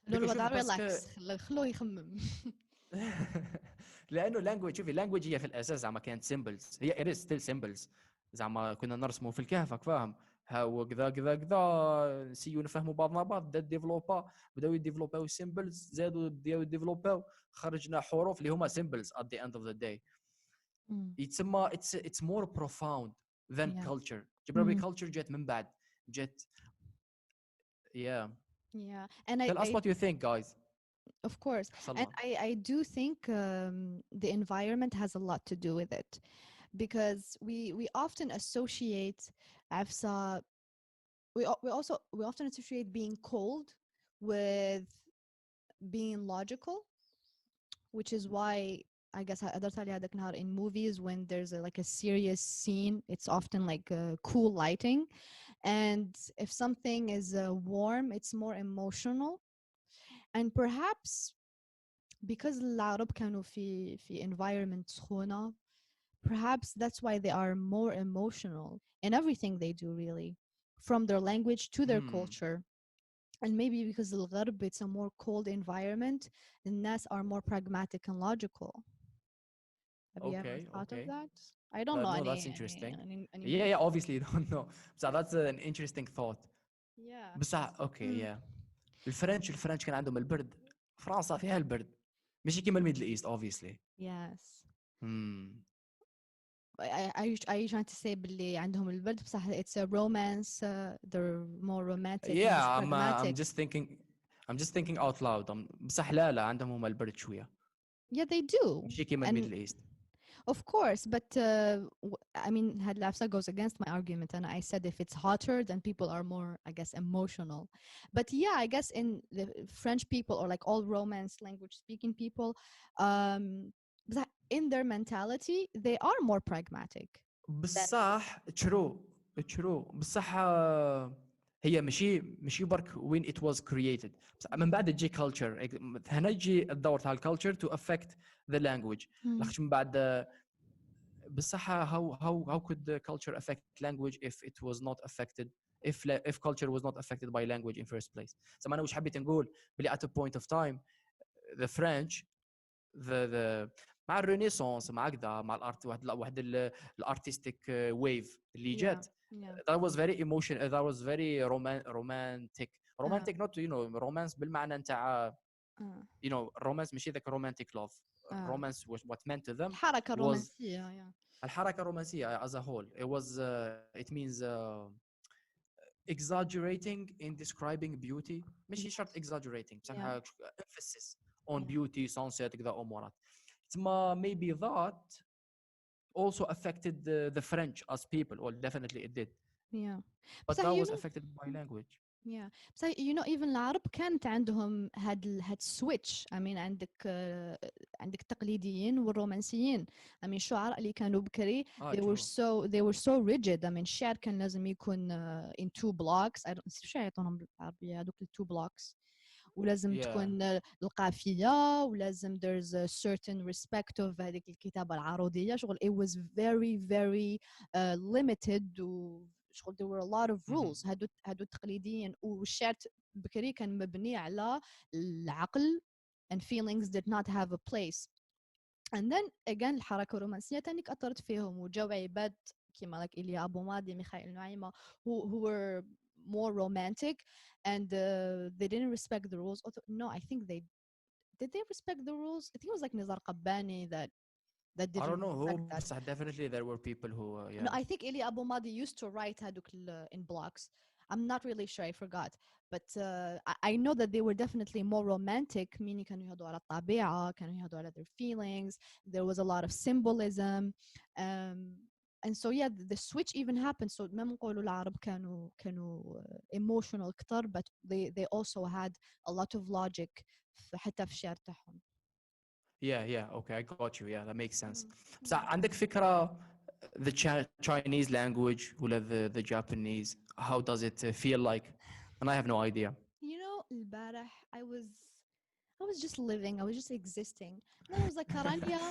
relax خلوه يخمم. لانه language شوفي language هي في الاساس زعما كانت symbols هي it is still symbols زعما كنا نرسموا في الكهف فاهم ها كذا نسيو نفهموا بعضنا بعض بدات ديفلوبا بداو يديفلوباو symbols زادوا بداو يديفلوباو خرجنا حروف اللي هما symbols at the end of the day. يتسمى it's more profound than culture. جبرابي culture جات من بعد جات and tell us what you think guys. Of course and I do think the environment has a lot to do with it because we often associate we often associate being cold with being logical, which is why I guess in movies when there's like a serious scene it's often like cool lighting and if something is warm it's more emotional. And perhaps because العرب كانوا في environment سخونة perhaps that's why they are more emotional in everything they do really from their language to their culture. And maybe because الغرب it's a more cold environment الناس are more pragmatic and logical. Have you ever thought of that? I don't know. No, that's interesting. Yeah, obviously you don't know. So that's an interesting thought. Yeah. بس yeah. الفرنش كان عندهم البرد. فرنسا فيها البرد. مش كيما الميدل ايست obviously. Yes. Are you trying to say باللي عندهم البرد بصح it's a romance they're more romantic. Yeah, I'm just thinking out loud. بصح لا عندهم هم البرد شوية. Yeah, they do. مش كيما الميدل ايست. Of course, but I mean, Hadlafsa goes against my argument, and I said if it's hotter, then people are more, I guess, emotional. But yeah, I guess in the French people or like all Romance language-speaking people, in their mentality, they are more pragmatic. بصح true بصح هي ماشي برك when it was created. من بعد تجي culture هنا يجي الدور تاع الculture to affect the language. لاخاطش من بعد بصراحة how could the culture affect language if it was not affected if culture was not affected by language in first place. زعما انا واش حبيت نقول بلي at a point of time the French the مع الرينيسانس مع كذا مع الارت واحد الارتستيك ويف اللي yeah جات yeah that was very emotional that was very romantic uh, romantic not romance بالمعنى نتاع uh, romance ماشي ذاك romantic love uh. romance what meant to them الحركة was الرومانسية yeah الحركة الرومانسية as a whole it was it means exaggerating in describing beauty ماشي شرط exaggerating yeah بصح emphasis on yeah beauty sunset كذا امورات تما maybe that also affected the French as people well definitely it did yeah but بصح that you was know affected by language yeah بصح you know even العرب كانت عندهم هاد switch I mean عندك التقليديين والرومانسيين I mean الشعراء اللي كانوا بكري true they were so rigid I mean الشعر كان لازم يكون in two blocks I don't نسيت شو يعيطونهم بالعربية هذوك two blocks ولازم yeah تكون القافية ولازم there's a certain respect of هذيك الكتابة العروضية شغل it was very very limited شغل there were a lot of rules هادو التقليديين والشعر بكري كان مبني على العقل and feelings did not have a place and then again الحركة الرومانسية تاني أثرت فيهم وجاو عباد كيما لك إيليا أبو ماضي ميخائيل نعيمة who were more romantic and they didn't respect the rules no I think they respect the rules I think it was like Nizar Qabbani that I didn't don't know who respect that بصح definitely there were people who no yeah I think Ilya Abu Madi used to write هادوك in blocks I'm not really sure I forgot but I know that they were definitely more romantic meaning كانوا يهضوا على الطبيعة كانوا يهضوا على their feelings there was a lot of symbolism and so yeah the switch even happened so ما نقولوا العرب كانوا emotional كتر but they also had a lot of logic حتى في الشعر تاعهم yeah okay I got you yeah that makes sense بس yeah. عندك فكرة the Chinese language ولا the Japanese how does it feel like and I have no idea You know البارح I was just living I was just existing and then I was like Karania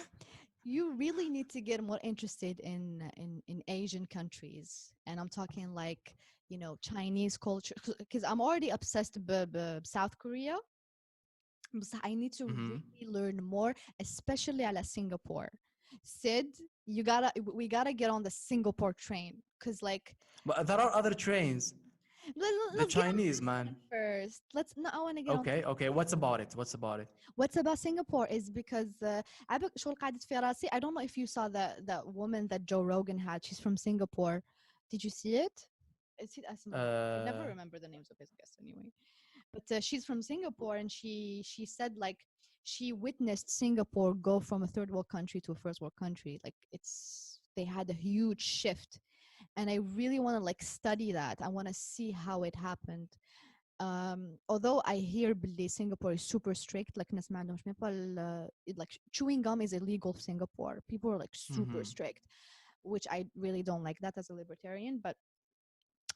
you really need to get more interested in Asian countries and I'm talking like you know Chinese culture because I'm already obsessed with South Korea but I need to really learn more especially على Singapore Sid we gotta get on the Singapore train because like but there are other trains the let's get on Chinese this man one first let's no I want to get on okay what's about it What's about Singapore is because شو قاعدة في راسي I don't know if you saw that woman that Joe Rogan had she's from Singapore did you see it نسيت اسمها I never remember the names of his guests anyway but she's from Singapore and she said like she witnessed Singapore go from a third world country to a first world country like they had a huge shift and I really want to like study that I want to see how it happened although I hear باللي Singapore is super strict like ناس ما عندهمش like chewing gum is illegal in Singapore people are like super strict which I really don't like that as a libertarian but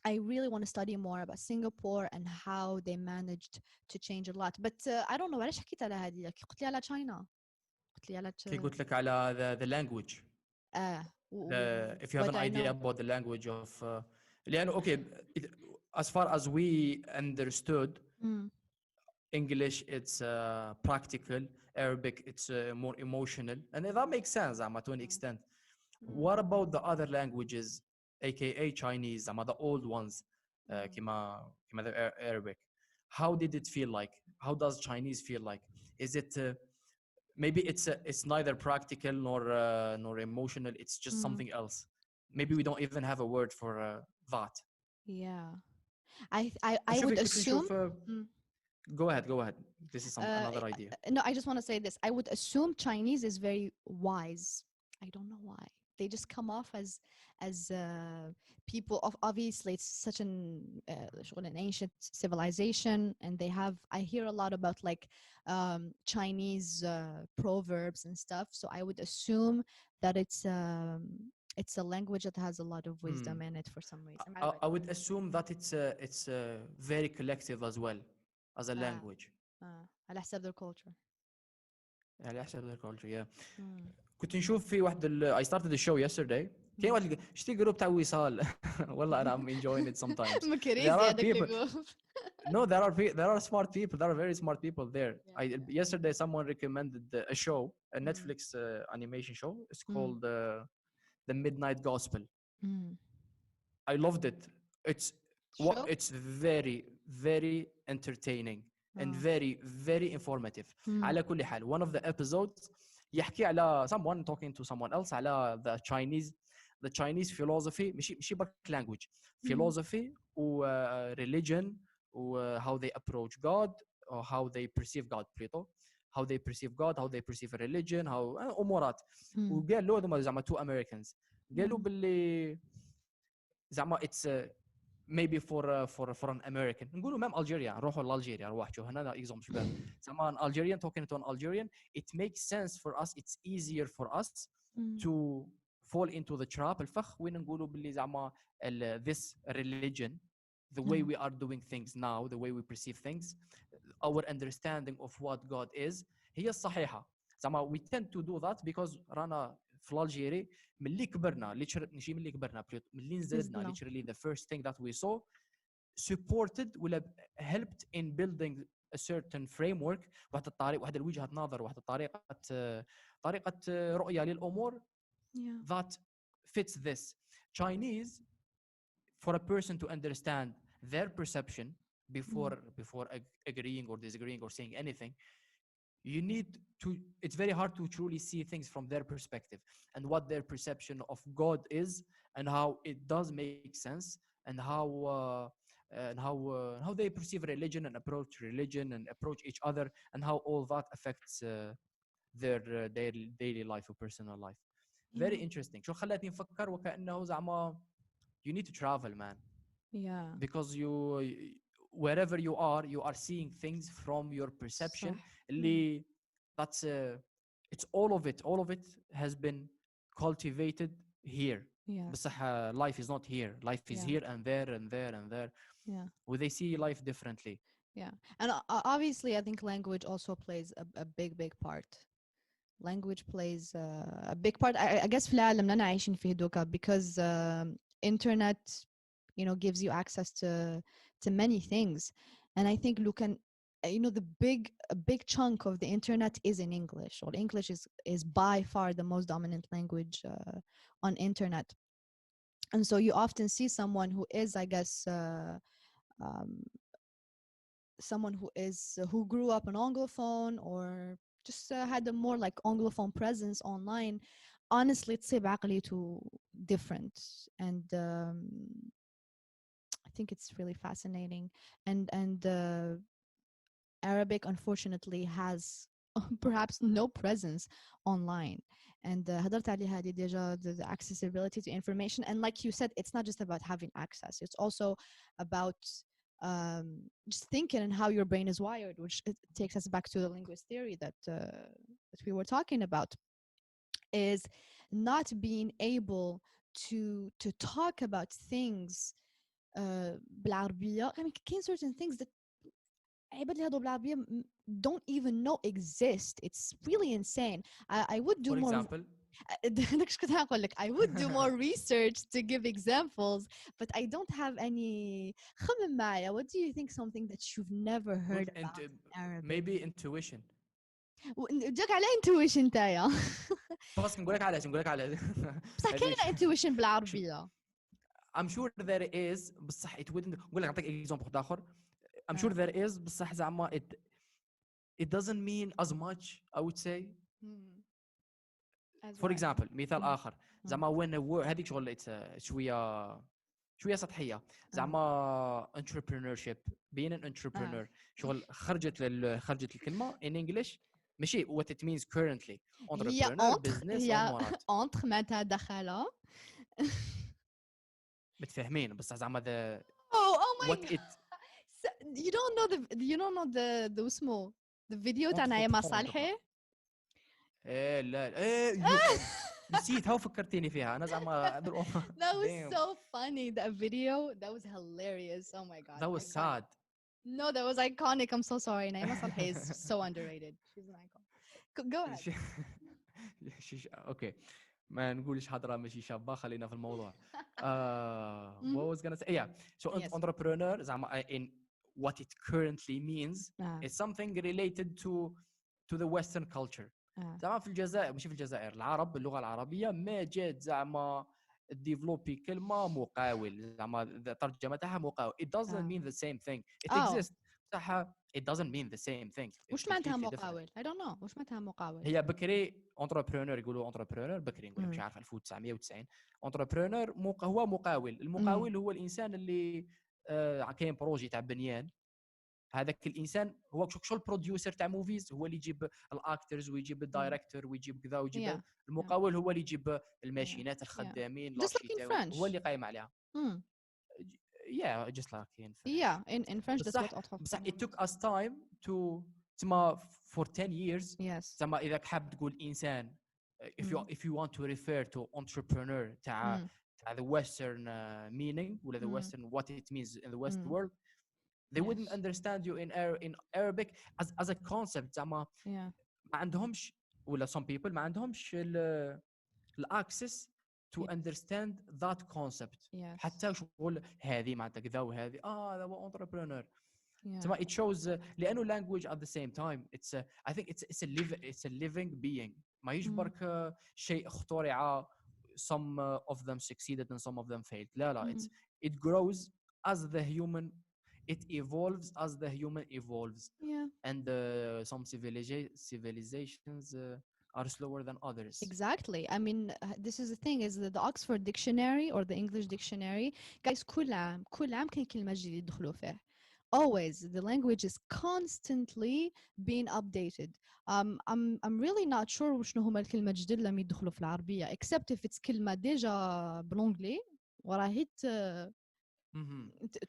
I really want to study more about Singapore and how they managed to change a lot but I don't know علاش حكيت على هذه قلت لي على China قلت لي على كي قلت لك على the language if you have what an I idea know about the language of لأنه okay as far as we understood English it's practical Arabic it's more emotional and that makes sense to an extent what about the other languages aka Chinese the old ones كما the Arabic how did it feel like how does Chinese feel like is it maybe it's neither practical nor emotional it's just something else maybe we don't even have a word for that yeah I would assume go ahead this is another idea no I just want to say this I would assume Chinese is very wise I don't know why they just come off as people of obviously it's such an ancient civilization and they have I hear a lot about like Chinese proverbs and stuff so I would assume that it's a language that has a lot of wisdom in it for some reason I would assume that it's very collective as well as a language على حسب their culture على حسب their culture yeah كنت نشوف في واحد I started the show yesterday. كاين واحد شتي جروب تاع وصال. والله انا I'm enjoying it sometimes. مكريزي There are هذاك people. الجروب. No, there are smart people. There are very smart people there. Yesterday someone recommended a show, a Netflix animation show. It's called The Midnight Gospel. I loved it. It's very very entertaining and very informative. على كل حال one of the episodes يحكي على someone talking to someone else على the Chinese philosophy مش بس language philosophy و religion و how they approach God or how they perceive God plutôt how they perceive God how they perceive religion how أمورات. وقال له هذوما زعما two Americans قالوا باللي زعما it's maybe for an American نقولوا مام Algeria نروحوا لألجيريا نروح شوف هنا example شباب زعما an Algerian talking to an Algerian it makes sense for us it's easier for us to fall into the trap الفخ وين نقولوا باللي زعما this religion the way we are doing things now the way we perceive things our understanding of what God is هي الصحيحة زعما we tend to do that because رانا في الجيري ملي كبرنا نجي ملي كبرنا ملي نزلنا literally the first thing that we saw supported ولا helped in building a certain framework واحد الطريق واحد الوجهة نظر واحد طريقة رؤية للأمور that fits this Chinese for a person to understand their perception before agreeing or disagreeing or saying anything you need to it's very hard to truly see things from their perspective and what their perception of God is and how it does make sense and how they perceive religion and approach each other and how all that affects their daily life or personal life very interesting شو خلاتني نفكر وكأنه زعما you need to travel man because wherever you are seeing things from your perception اللي that's it's all of it has been cultivated here بصح life is not here life is here and there and there and there where they see life differently and obviously I think language also plays a big part language plays a big part I guess في العالم اللي أنا عايشين فيه دوكا because internet gives you access to many things and I think look and a big chunk of the internet is in English or English is by far the most dominant language on internet and so you often see someone who is I guess someone who grew up an Anglophone or just had a more like Anglophone presence online honestly تصيب عقليته different and I think it's really fascinating and Arabic unfortunately has perhaps no presence online and هضرت عليها هذه ديجا the accessibility to information and like you said it's not just about having access it's also about just thinking and how your brain is wired which it takes us back to the linguist theory that we were talking about is not being able to talk about things بالعربية I mean كاين certain things that عباد اللي هادو بالعربية don't even know exist it's really insane I would do for more example I would do more research to give examples but I don't have any خمم معايا what do you think something that you've never heard about in Arabic maybe intuition جاك على intuition نتايا بس نقول لك علاش بصح كاين intuition بالعربية I'm sure there is بصح it wouldn't نقول لك نعطيك example آخر I'm sure there is بصح زعما it doesn't mean as much I would say for example مثال آخر زعما when a word هذيك شغل شوية سطحية زعما entrepreneurship being an entrepreneur شغل خرجت الكلمة in English ماشي what it means currently entrepreneur business أمورات entre معناتها دخلة متفاهمين بس زعما the oh my what God. it you don't know the اسمه the video تاع نايمة صالحي لا نسيت هاو فكرتيني فيها أنا زعما that was so funny that video that was hilarious oh my God that was sad no that was iconic I'm so sorry نايمة صالحي is so underrated she's an icon go ahead اوكي ما نقولش حضره ماشي شابه خلينا في الموضوع. Mhm. what was gonna say yeah so Yes. entrepreneur زعما in what it currently means it's something related to the western culture. زعما في الجزائر ماشي في الجزائر العرب اللغه العربيه ما جات زعما ديفلوبي كلمه مقاول زعما ترجمه تاعها مقاول it doesn't mean the same thing it Oh. exists صح it doesn't mean the same thing it's وش معناتها completely different. مقاول؟ I don't know. وش معناتها مقاول؟ هي بكري انتربرونور يقولوا انتربرونور بكري نقول مش عارف 1990 انتربرونور هو مقاول المقاول هو الانسان اللي كاين بروجي تاع بنيان هذاك الانسان هو شغل بروديوسر تاع موفيز هو اللي يجيب الاكترز ويجيب الدايركتور ويجيب كذا ويجيب المقاول هو اللي يجيب الماشينات الخدامين just like in French هو اللي قايم عليها yeah just like in French in French that's what بصح it took us time to تما for 10 years yes تما اذا حاب تقول انسان if you want to refer to entrepreneur تاع the western meaning ولا the western what it means in the west world they wouldn't understand you in Arabic as a concept زعما ما عندهمش ولا some people ما عندهمش الاكسس to understand that concept حتى شغل هذه معناتها كذا وهذه هذا هو entrepreneur so it shows لأنه language at the same time it's I think it's a living being ما يجبرك شيء اخترع some of them succeeded and some of them failed لا it grows as the human it evolves as the human evolves and some civilizations are slower than others. Exactly. I mean, this is the thing is that the Oxford Dictionary or the English Dictionary guys كل عام كاين كلمة جديدة يدخلوا فيه. Always the language is constantly being updated. I'm really not sure وشنو هما الكلمة الجديدة اللي يدخلوا في العربية except if it's كلمة ديجا بالانجلي وراهي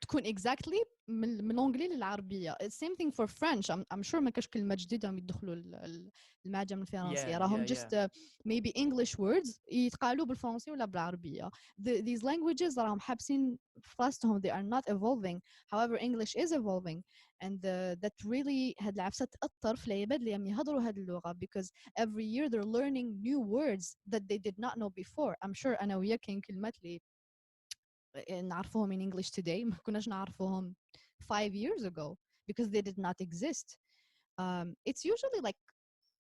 تكون exactly من الانجلي للعربيه. same thing for French. I'm sure ما كاش كلمه جديده يدخلوا المعجم الفرنسي راهم just maybe English words يتقالوا بالفرنسي ولا بالعربيه. These languages راهم حابسين في راسهم they are not evolving. However English is evolving and that really هاد العفسه تاثر في العباد اللي عم يهضروا هاد اللغه because every year they're learning new words that they did not know before. I'm sure أنا وياك كاين كلمات اللي نعرفوهم in English today ما كناش نعرفوهم 5 years ago because they did not exist. It's usually like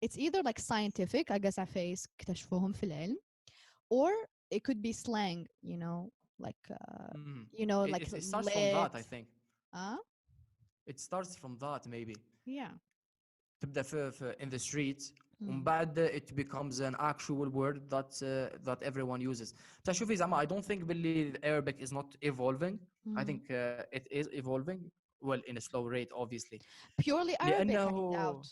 it's either like scientific I guess عفايس اكتشفوهم في العلم or it could be slang you know like you know like it starts from that I think it starts from that maybe تبدأ في in the streets ومن بعد it becomes an actual word that everyone uses. شوفي زعما I don't think باللي Arabic is not evolving. I think it is evolving well in a slow rate obviously. Purely Arabic I doubt.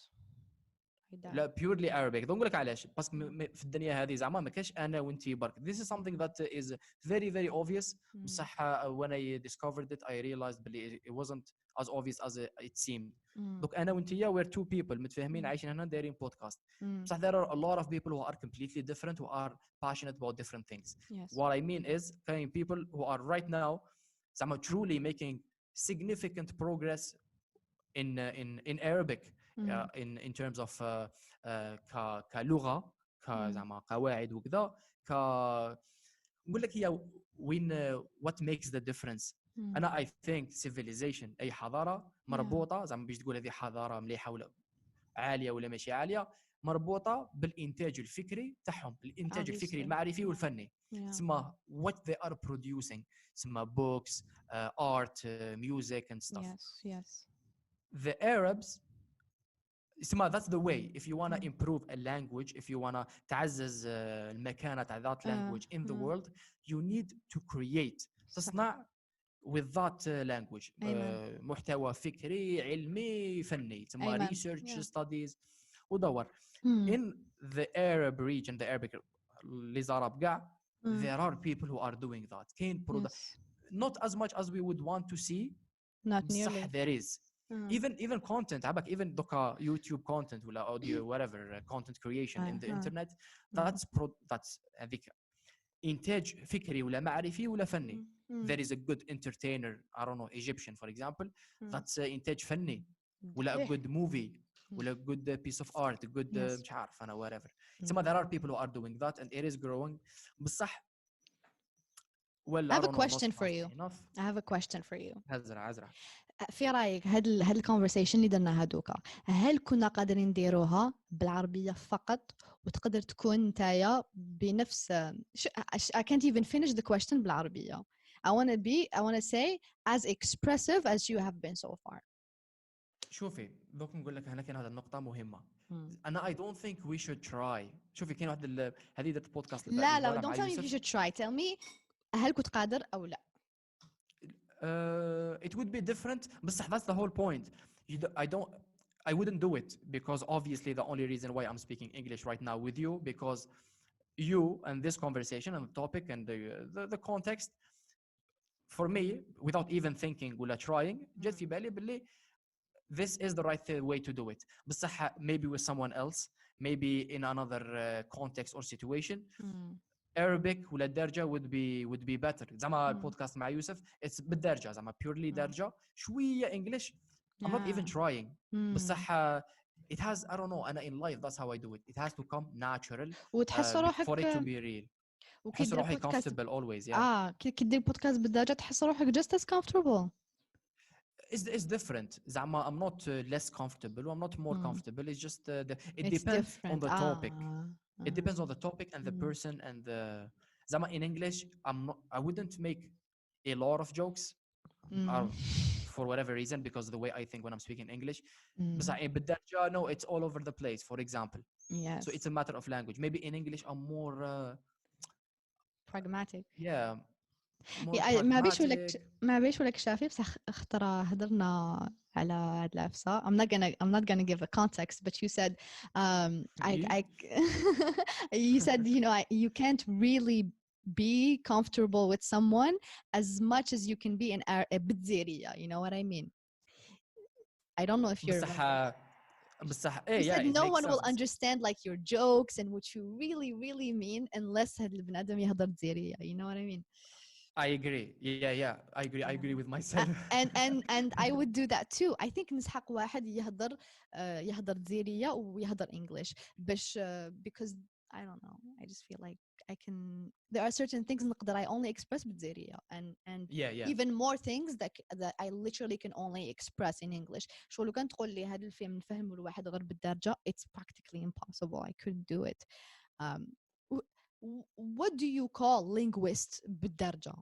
لا purely Arabic. نقول لك علاش بس في الدنيا هذه زعما ما كاش انا وانتي برك. This is something that is very very obvious. بصح when I discovered it I realized باللي it wasn't as obvious as it seemed. دوك انا وانتيا we're two people متفاهمين عايشين هنا دايرين بودكاست. بصح there are a lot of people who are completely different who are passionate about different things. What I mean is كاين people who are right now زعما truly making significant progress in Arabic. in terms of كلغة كزعما قواعد وكذا نقول لك هي وين what makes the difference. أنا I think civilization أي حضارة مربوطة زعما باش تقول هذه حضارة مليحة ولا عالية ولا ماشي عالية مربوطة بالإنتاج الفكري تاعهم الإنتاج الفكري المعرفي والفني تسمى what they are producing تسمى books art music and stuff. yes The Arabs اسمها that's the way if you want to improve a language if you want to تعزز المكانة تاع that language in the world you need to create تصنع with that language محتوى فكري علمي فني تسمى research studies ودور in the Arab region the Arabic اللي زارب كاع there are people who are doing that كاين not as much as we would want to see not nearly there is even content عبك even دوكا YouTube content ولا audio whatever content creation in the internet that's هذيك إنتاج فكري ولا معرفي ولا فني. There is a good entertainer I don't know Egyptian for example that's إنتاج فني ولا a good movie ولا a good piece of art good مش عارف أنا whatever ثم there are people who are doing that and it is growing بصح well I I have a don't know not question for fast you. enough. I have a question for you. هزرع في رايك هاد الكونفرسيشن اللي درنا هادوكا هل كنا قادرين نديروها بالعربيه فقط وتقدر تكون نتايا بنفس I can't even finish the question بالعربيه. I want to say as expressive as you have been so far. شوفي دوك نقول لك هنا كاين هذه النقطة مهمة. أنا I don't think we should try. شوفي كاين واحد هذه درت بودكاست لا don't tell me if you should try. Tell me هل كنت قادر أو لا. It would be different بصح that's the whole point. I wouldn't do it because obviously the only reason why I'm speaking English right now with you because you and this conversation and the topic and the context for me without even thinking ولا trying جات في بالي باللي this is the right way to do it بصح maybe with someone else maybe in another context or situation Arabic ولا الدرجة would be better زعما البودكاست مع يوسف it's بالدرجة زعما purely درجة شوية English I'm not even trying بصح it has I don't know أنا in life that's how I do it it has to come natural وتحس روحك for it to be real تحس روحي comfortable always yeah كي دير بودكاست بالدرجة تحس روحك just as comfortable is different زعما I'm not less comfortable I'm not more comfortable it's just it it's depends different. on the topic it depends on the topic and the person and the زعما in English I wouldn't make a lot of jokes for whatever reason because of the way I think when I'm speaking English but بالدرجة no it's all over the place for example yes. so it's a matter of language maybe in English I'm more pragmatic yeah ما بيش ولك شافي بس اخترى هضرنا على هاد العفسة I'm not gonna give a context but you said you said you know you can't really be comfortable with someone as much as you can be in بتزيرية you know what I mean I don't know if you're بصح you yeah, said no one sense. will understand like your jokes and what you really mean unless هاد البنادم يهضر تزيرية you know what I mean I agree yeah I agree with myself and I would do that too I think نسحق واحد يهضر تزيرية ويهضر English باش because I don't know I just feel like I can there are certain things نقدر I only express بالتزيرية and yeah. even more things that I literally can only express in English شو لو كان تقول لي هذا الفيلم نفهمه لواحد غير بالدرجة it's practically impossible I couldn't do it what do you call linguist بالدرجة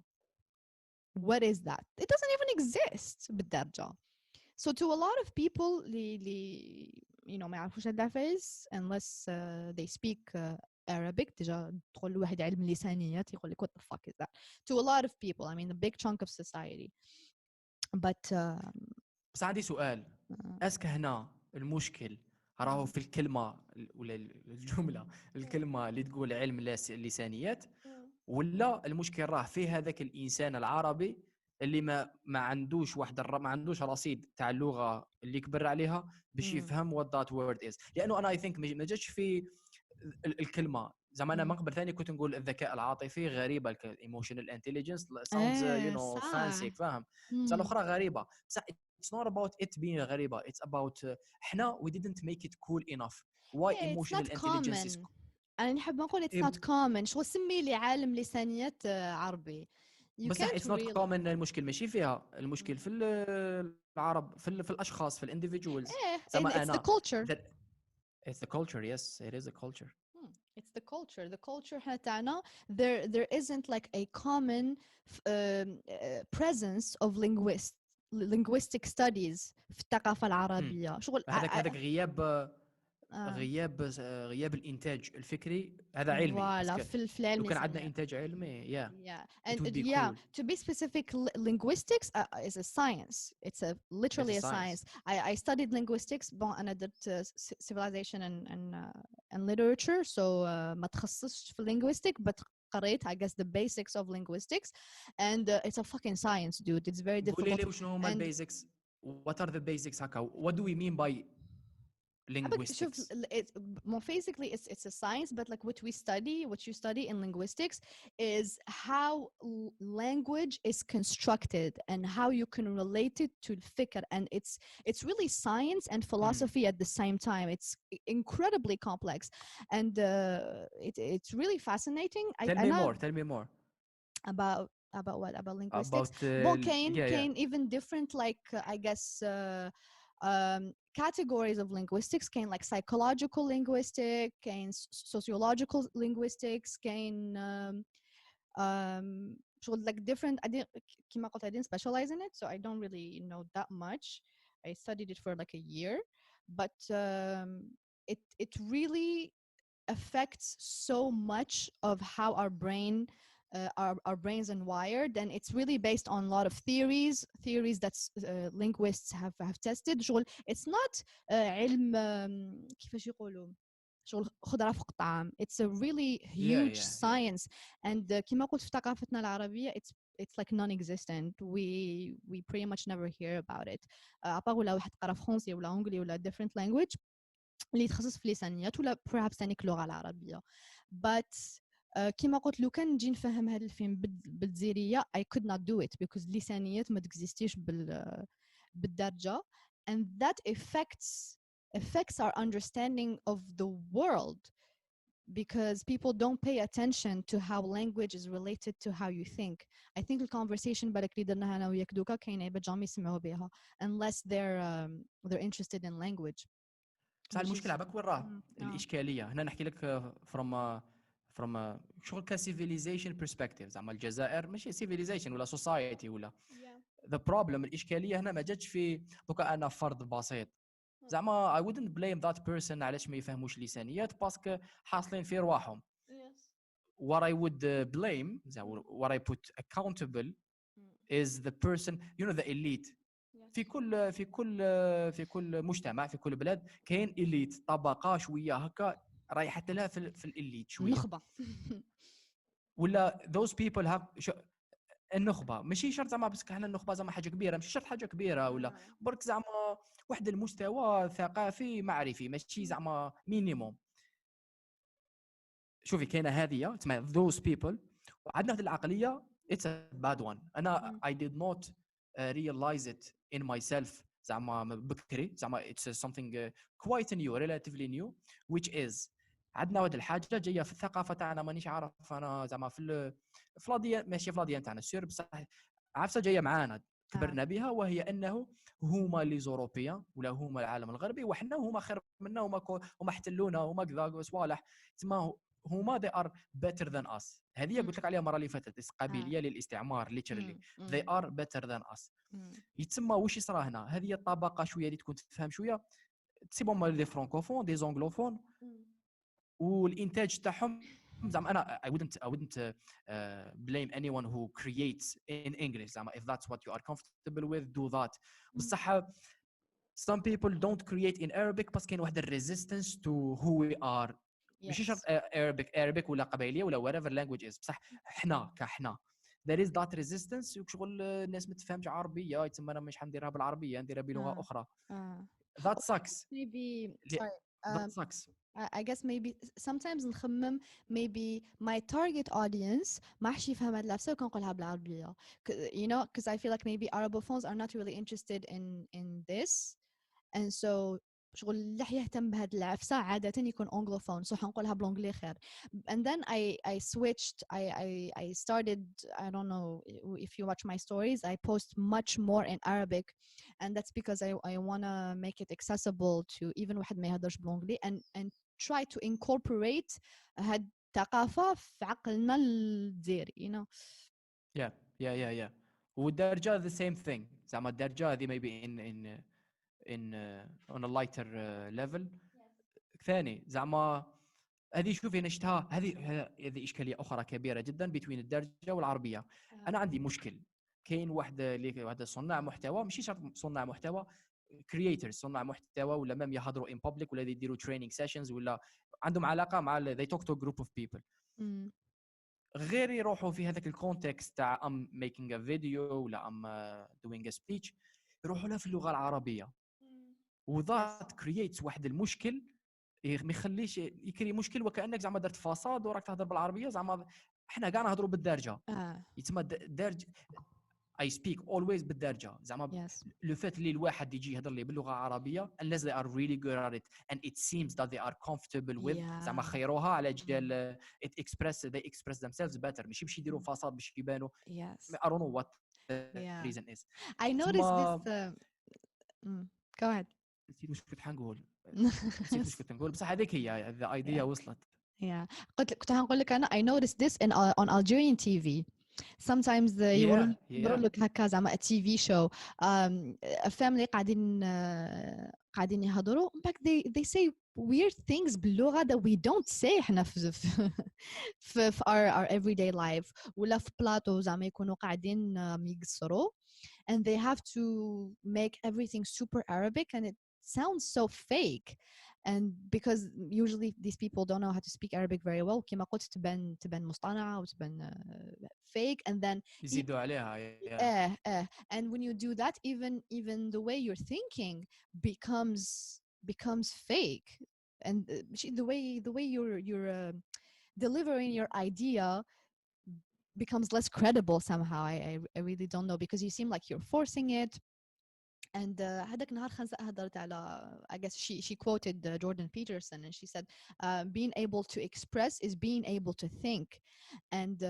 what is that it doesn't even exist بالدرجة so to a lot of people you know ما يعرفوش هاد العفايس unless they speak Arabic تجا تقول لواحد علم لسانيات يقول لك what the fuck is that to a lot of people I mean a big chunk of society but بس عندي سؤال اسك هنا المشكل راهو في الكلمة ولا الجملة الكلمة اللي تقول علم اللسانيات ولا المشكل راه في هذاك الإنسان العربي اللي ما عندوش ما عندوش رصيد تاع اللغة اللي كبر عليها باش يفهم what that word is لأنه أنا I think ما جاتش في الكلمة زعما أنا من قبل ثاني كنت نقول الذكاء العاطفي غريبة emotional intelligence sounds you know fancy فاهم بس الأخرى غريبة بس it's not about it being غريبة it's about احنا we didn't make it cool enough why emotional intelligence is أنا نحب نقول it's not common شو سمي لي عالم لسانيات عربي بس it's not common المشكل ماشي فيها المشكل في العرب في الأشخاص في individuals it's the culture it's the culture yes it is a culture it's the culture حنا تاعنا there isn't like a common presence of linguistic studies في الثقافة العربية شغل هذاك غياب الانتاج الفكري هذا علمي فوالا في العلم لو كان عندنا انتاج علمي and to be specific linguistics is a science it's literally a science I studied linguistics أنا درت civilization and literature so ما تخصصش في linguistics but قريت I guess the basics of linguistics and it's a fucking science dude it's very difficult قولي لي وشنو هما البيزكس what are the basics هكا what do we mean by شوف linguistics. more basically it's a science, but like what you study in linguistics is how language is constructed and how you can relate it to الفكر, and it's really science and philosophy at the same time. It's incredibly complex, and it's really fascinating. Tell me more About what? About linguistics? about Well, yeah. Kane even different, like I guess categories of linguistics. Kane like psychological linguistics, Kane sociological linguistics, Kane شغل like different. كما قلت I didn't specialize in it, so I don't really know that much. I studied it for like a year, but it really affects so much of how our our brains are wired, and it's really based on a lot of theories that linguists have tested. شغل it's not علم كيفاش يقولوا شغل خضرة فوق طعام. It's a really huge Yeah. science, and كما قلت في ثقافتنا العربية it's like non-existent. We pretty much never hear about it. أبار ولا واحد قرا فرنسي ولا انجلي ولا different language اللي يتخصص في لسانيات ولا perhaps ثانيك اللغة العربية. but كما قلت لو كان نجي نفهم هذا الفيلم بالجزائرية I could not do it because اللسانيات ما تكزيستيش بالدرجة, and that affects our understanding of the world, because people don't pay attention to how language is related to how you think. I think the conversation بالك اللي درناها أنا وياك دوكا كاين جامي يسمعوا بها unless they're interested in language. بصح المشكل عباك وين راه الاشكاليه هنا. نحكي لك from شغل كسيفيليزيشن برسبكتيف. زعما الجزائر ماشي سيفيليزيشن ولا سوسايتي ولا the problem. الاشكاليه هنا ما جاتش في دوكا انا فرد بسيط. زعما I wouldn't blame that person علاش ما يفهموش لسانيات باسكو حاصلين في رواحهم. what I would blame what I put accountable is the person, you know, the elite. في كل مجتمع في كل بلاد كاين إليت، طبقة شويه هكا رايحه لها في الإليت شويه نخبه ولا those people have النخبه. ماشي شرط زعما بس حنا النخبه زعما حاجه كبيره، ماشي شرط حاجه كبيره ولا برك زعما واحد المستوى ثقافي معرفي، ماشي زعما مينيموم. شوفي كاينه هذه تسمى those people، وعندنا هذه العقليه it's a bad one. انا I did not realize it in myself زعما بكري. زعما it's something quite new, relatively new, which is عندنا واحد الحاجه جايه في الثقافه تاعنا مانيش عارف انا زعما في لاديا ماشي في لاديا تاعنا سير بصح عارفه جايه معانا كبرنا بها، وهي انه هما لي زوروبيان ولا هما العالم الغربي وحنا هما خير منا، هما احتلونا، هما كذا صوالح تسمى هما they are better than us. هذه قلت لك عليها المره اللي فاتت قابليه للاستعمار literally they are better than us. يتسمى واش يصرى هنا؟ هذه الطبقه شويه اللي تكون تفهم شويه تسيبهم لي فرانكوفون دي زونغلوفون والانتاج تاعهم زعما انا I wouldn't blame anyone who creates in English. زعما if that's what you are comfortable with do that. بصح some people don't create in Arabic بس كاين واحد resistance to who we are. ماشي شرط Arabic ولا قبيليه ولا whatever language is، بصح حنا كحنا there is that resistance. وشغل الناس ما تفهمش عربيه يتسمى انا مش حنديرها بالعربيه نديرها بلغه اخرى. that sucks. maybe sorry that sucks. I guess maybe sometimes نخمم maybe my target audience ما حش يفهم هاد العفسه وكنقولها بالعربيه you know, because I feel like maybe Arabophones are not really interested in this, and so شغل اللي يهتم بهاد العفسه عاده يكون anglophone، so حنقولها بالانجلي خير. and then I switched. I started, I don't know if you watch my stories, I post much more in Arabic, and that's because I want to make it accessible to even واحد ما يهدرش بالانجلي, and try to incorporate هاد الثقافه في عقلنا الجزائري you know. yeah والدرجه the same thing. زعما الدرجه هذه maybe in on a lighter level. ثاني زعما هذه شوفي نشتها هذه اشكاليه اخرى كبيره جدا بين الدرجه والعربيه. انا عندي مشكل. كاين واحد صناع محتوى، ماشي شرط صناع محتوى، creators صناع محتوى ولا مام يهضروا in public ولا يديروا training sessions ولا عندهم علاقه مع they talk to a group of people. غير يروحوا في هذاك الكونتكست تاع I'm making a video ولا I'm doing a speech، يروحوا لها في اللغه العربيه. وذات كرييتس واحد المشكل ما يخليش يكري مشكل وكانك زعما درت فصاد وراك تهضر بالعربيه زعما احنا كاع نهضروا بالدارجه يتسمى دارج I speak always بالدارجه زعما لو فات اللي الواحد يجي يهضر لي باللغه العربيه unless they are really good at it and it seems that they are comfortable with زعما خيروها على جال they express themselves better ماشي باش يديروا فصاد باش يبانوا I don't know what the reason is I noticed this go ahead نسيت واش كنت حنقول كنت نقول بصح هذيك هي the idea وصلت كنت هنقول لك انا I noticed this on Algerian TV sometimes يورون لك هكا زعما a TV show a family قاعدين يهضروا they say weird things باللغة that we don't say احنا في our everyday life ولا في بلاطو زعما يكونوا قاعدين يقصروا and they have to make everything super Arabic and it sounds so fake and because usually these people don't know how to speak Arabic very well كما قلت تبان مصطنعة وتبان fake and then يزيدوا عليها and when you do that even the way you're thinking becomes fake and the way you're delivering your idea becomes less credible somehow I really don't know because you seem like you're forcing it and هذاك النهار خنزة هضرت على I guess she quoted Jordan Peterson and she said being able to express is being able to think and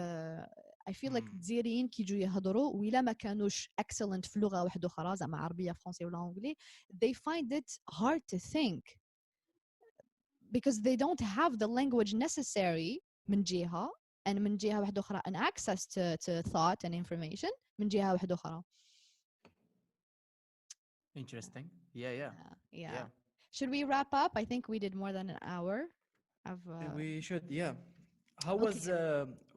I feel like الجزائريين كي يجوا يهضروا وإلا ما كانوش excellent في لغة واحدة أخرى زعما عربية فرنسية ولا أنجلي they find it hard to think because they don't have the language necessary من جهة and من جهة واحدة أخرى an access to thought and information من جهة واحدة أخرى. Interesting. Yeah. Should we wrap up? I think we did more than an hour. We should, yeah. How was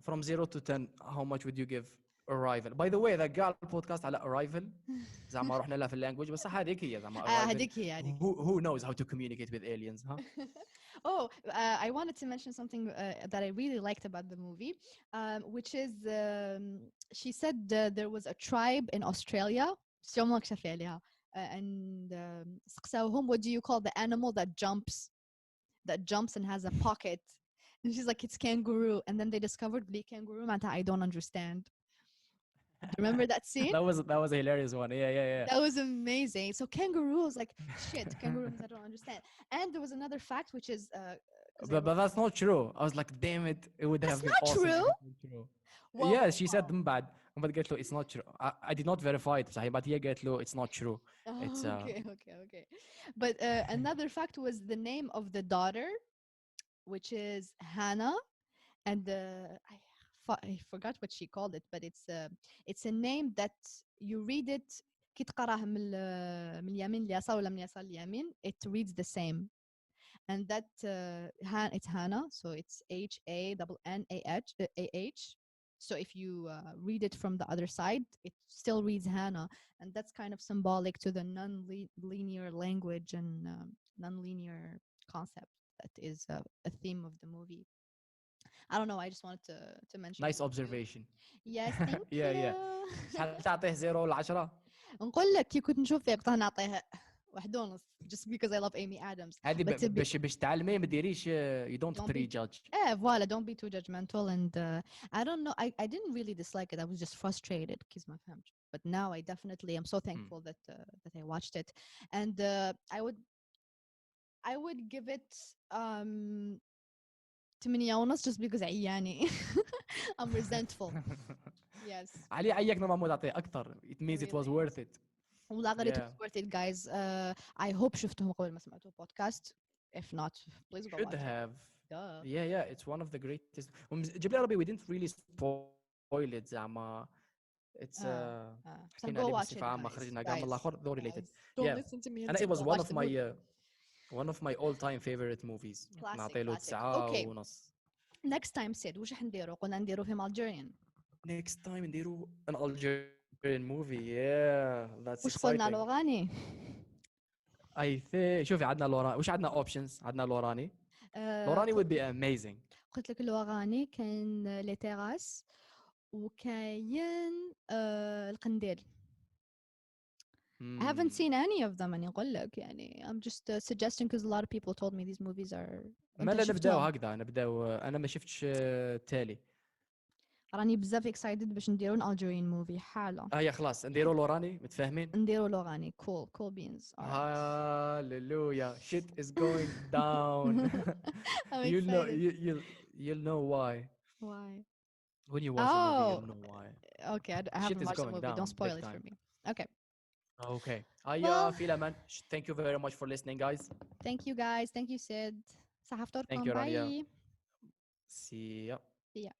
from 0 to 10? How much would you give Arrival? By the way, the قال podcast على Arrival. زعما رحنا لها في اللانجوج بس هذيك هي زعما هذيك هي. Who knows how to communicate with aliens, huh? I wanted to mention something that I really liked about the movie, which is she said there was a tribe in Australia. And سقساوهم what do you call the animal that jumps and has a pocket and she's like it's kangaroo and then they discovered the kangaroo معناتها I don't understand. Do you remember that scene? that was a hilarious one. Yeah. That was amazing. So kangaroo was like shit kangaroo I don't understand. And there was another fact which is but that's not true. I was like damn it would have been awesome. True? Well, yeah, she said من بعد قالت له it's not true. I did not verify it بصح but هي قالت له it's not true. It's okay. But another fact was the name of the daughter, which is Hannah, and I forgot what she called it, but it's a name that you read it كي تقراه من اليمين لليسار ولا من اليسار لليمين it reads the same. And that it's Hannah, so it's H-A-N-N-A-H. So if you read it from the other side, it still reads Hannah, and that's kind of symbolic to the non-linear language and non-linear concept that is a theme of the movie. I don't know. I just wanted to mention. Nice observation. Yes, thank you. Yeah. شحال تعطيه 0 ولا 10؟ نقول لك كي كنت نشوف فيه كنت نعطيه 1.5 just because I love Amy Adams. هذه باش تعلمي ما ديريش you don't prejudge. Voilà, don't be too judgmental and I don't know I didn't really dislike it. I was just frustrated because my family. But now I definitely am so thankful that I watched it and I would give it 8.5 just because عياني. I'm resentful. Yes. علي عياك نورمالمون تعطيه اكثر. It means it was worth it. والله غير it was worth it guys. I hope شفتهم قبل ما سمعتوا podcast. If not, please go watch have. Duh. Yeah, it's one of the greatest. جبل عربي we didn't really spoil it زعما. It's حكينا عليه بصفة عامة خرجنا كاع من الآخر though related. Don't listen to me. And it was one of my all-time favorite movies. نعطي له 9.5. Next time Sid وش حنديروا؟ قلنا نديروا فيلم Algerian. Next time نديروا an Algerian movie. Yeah, that's وش قلنا الأغاني؟ I think شوفي عندنا لوراني وش عندنا options عندنا لوراني. لوراني would be amazing. قلت لك الأغاني كان لي تيراس وكاين القنديل. I haven't seen any of them. أنا أقول لك يعني I'm just suggesting because a lot of people told me these movies are. ما لا نبداو هكذا نبداو. انا ما شفتش التالي. راني بزاف excited باش نديرون Algerian movie حالة. يا خلاص نديروا لوراني متفاهمين. نديروا لغاني cool beans. Hallelujah, shit is going down. I'm You'll know, excited. you'll know why. Why? When you watch the movie, Oh, you'll know why. okay. I Shit haven't is watched the going movie. down Don't spoil big it for time. me. Okay. Okay. Well- في الأمان. Thank you very much for listening, guys. Thank you guys. Thank you, Sid. Thank صحفتكم. you, Rania. Bye. See ya. See ya.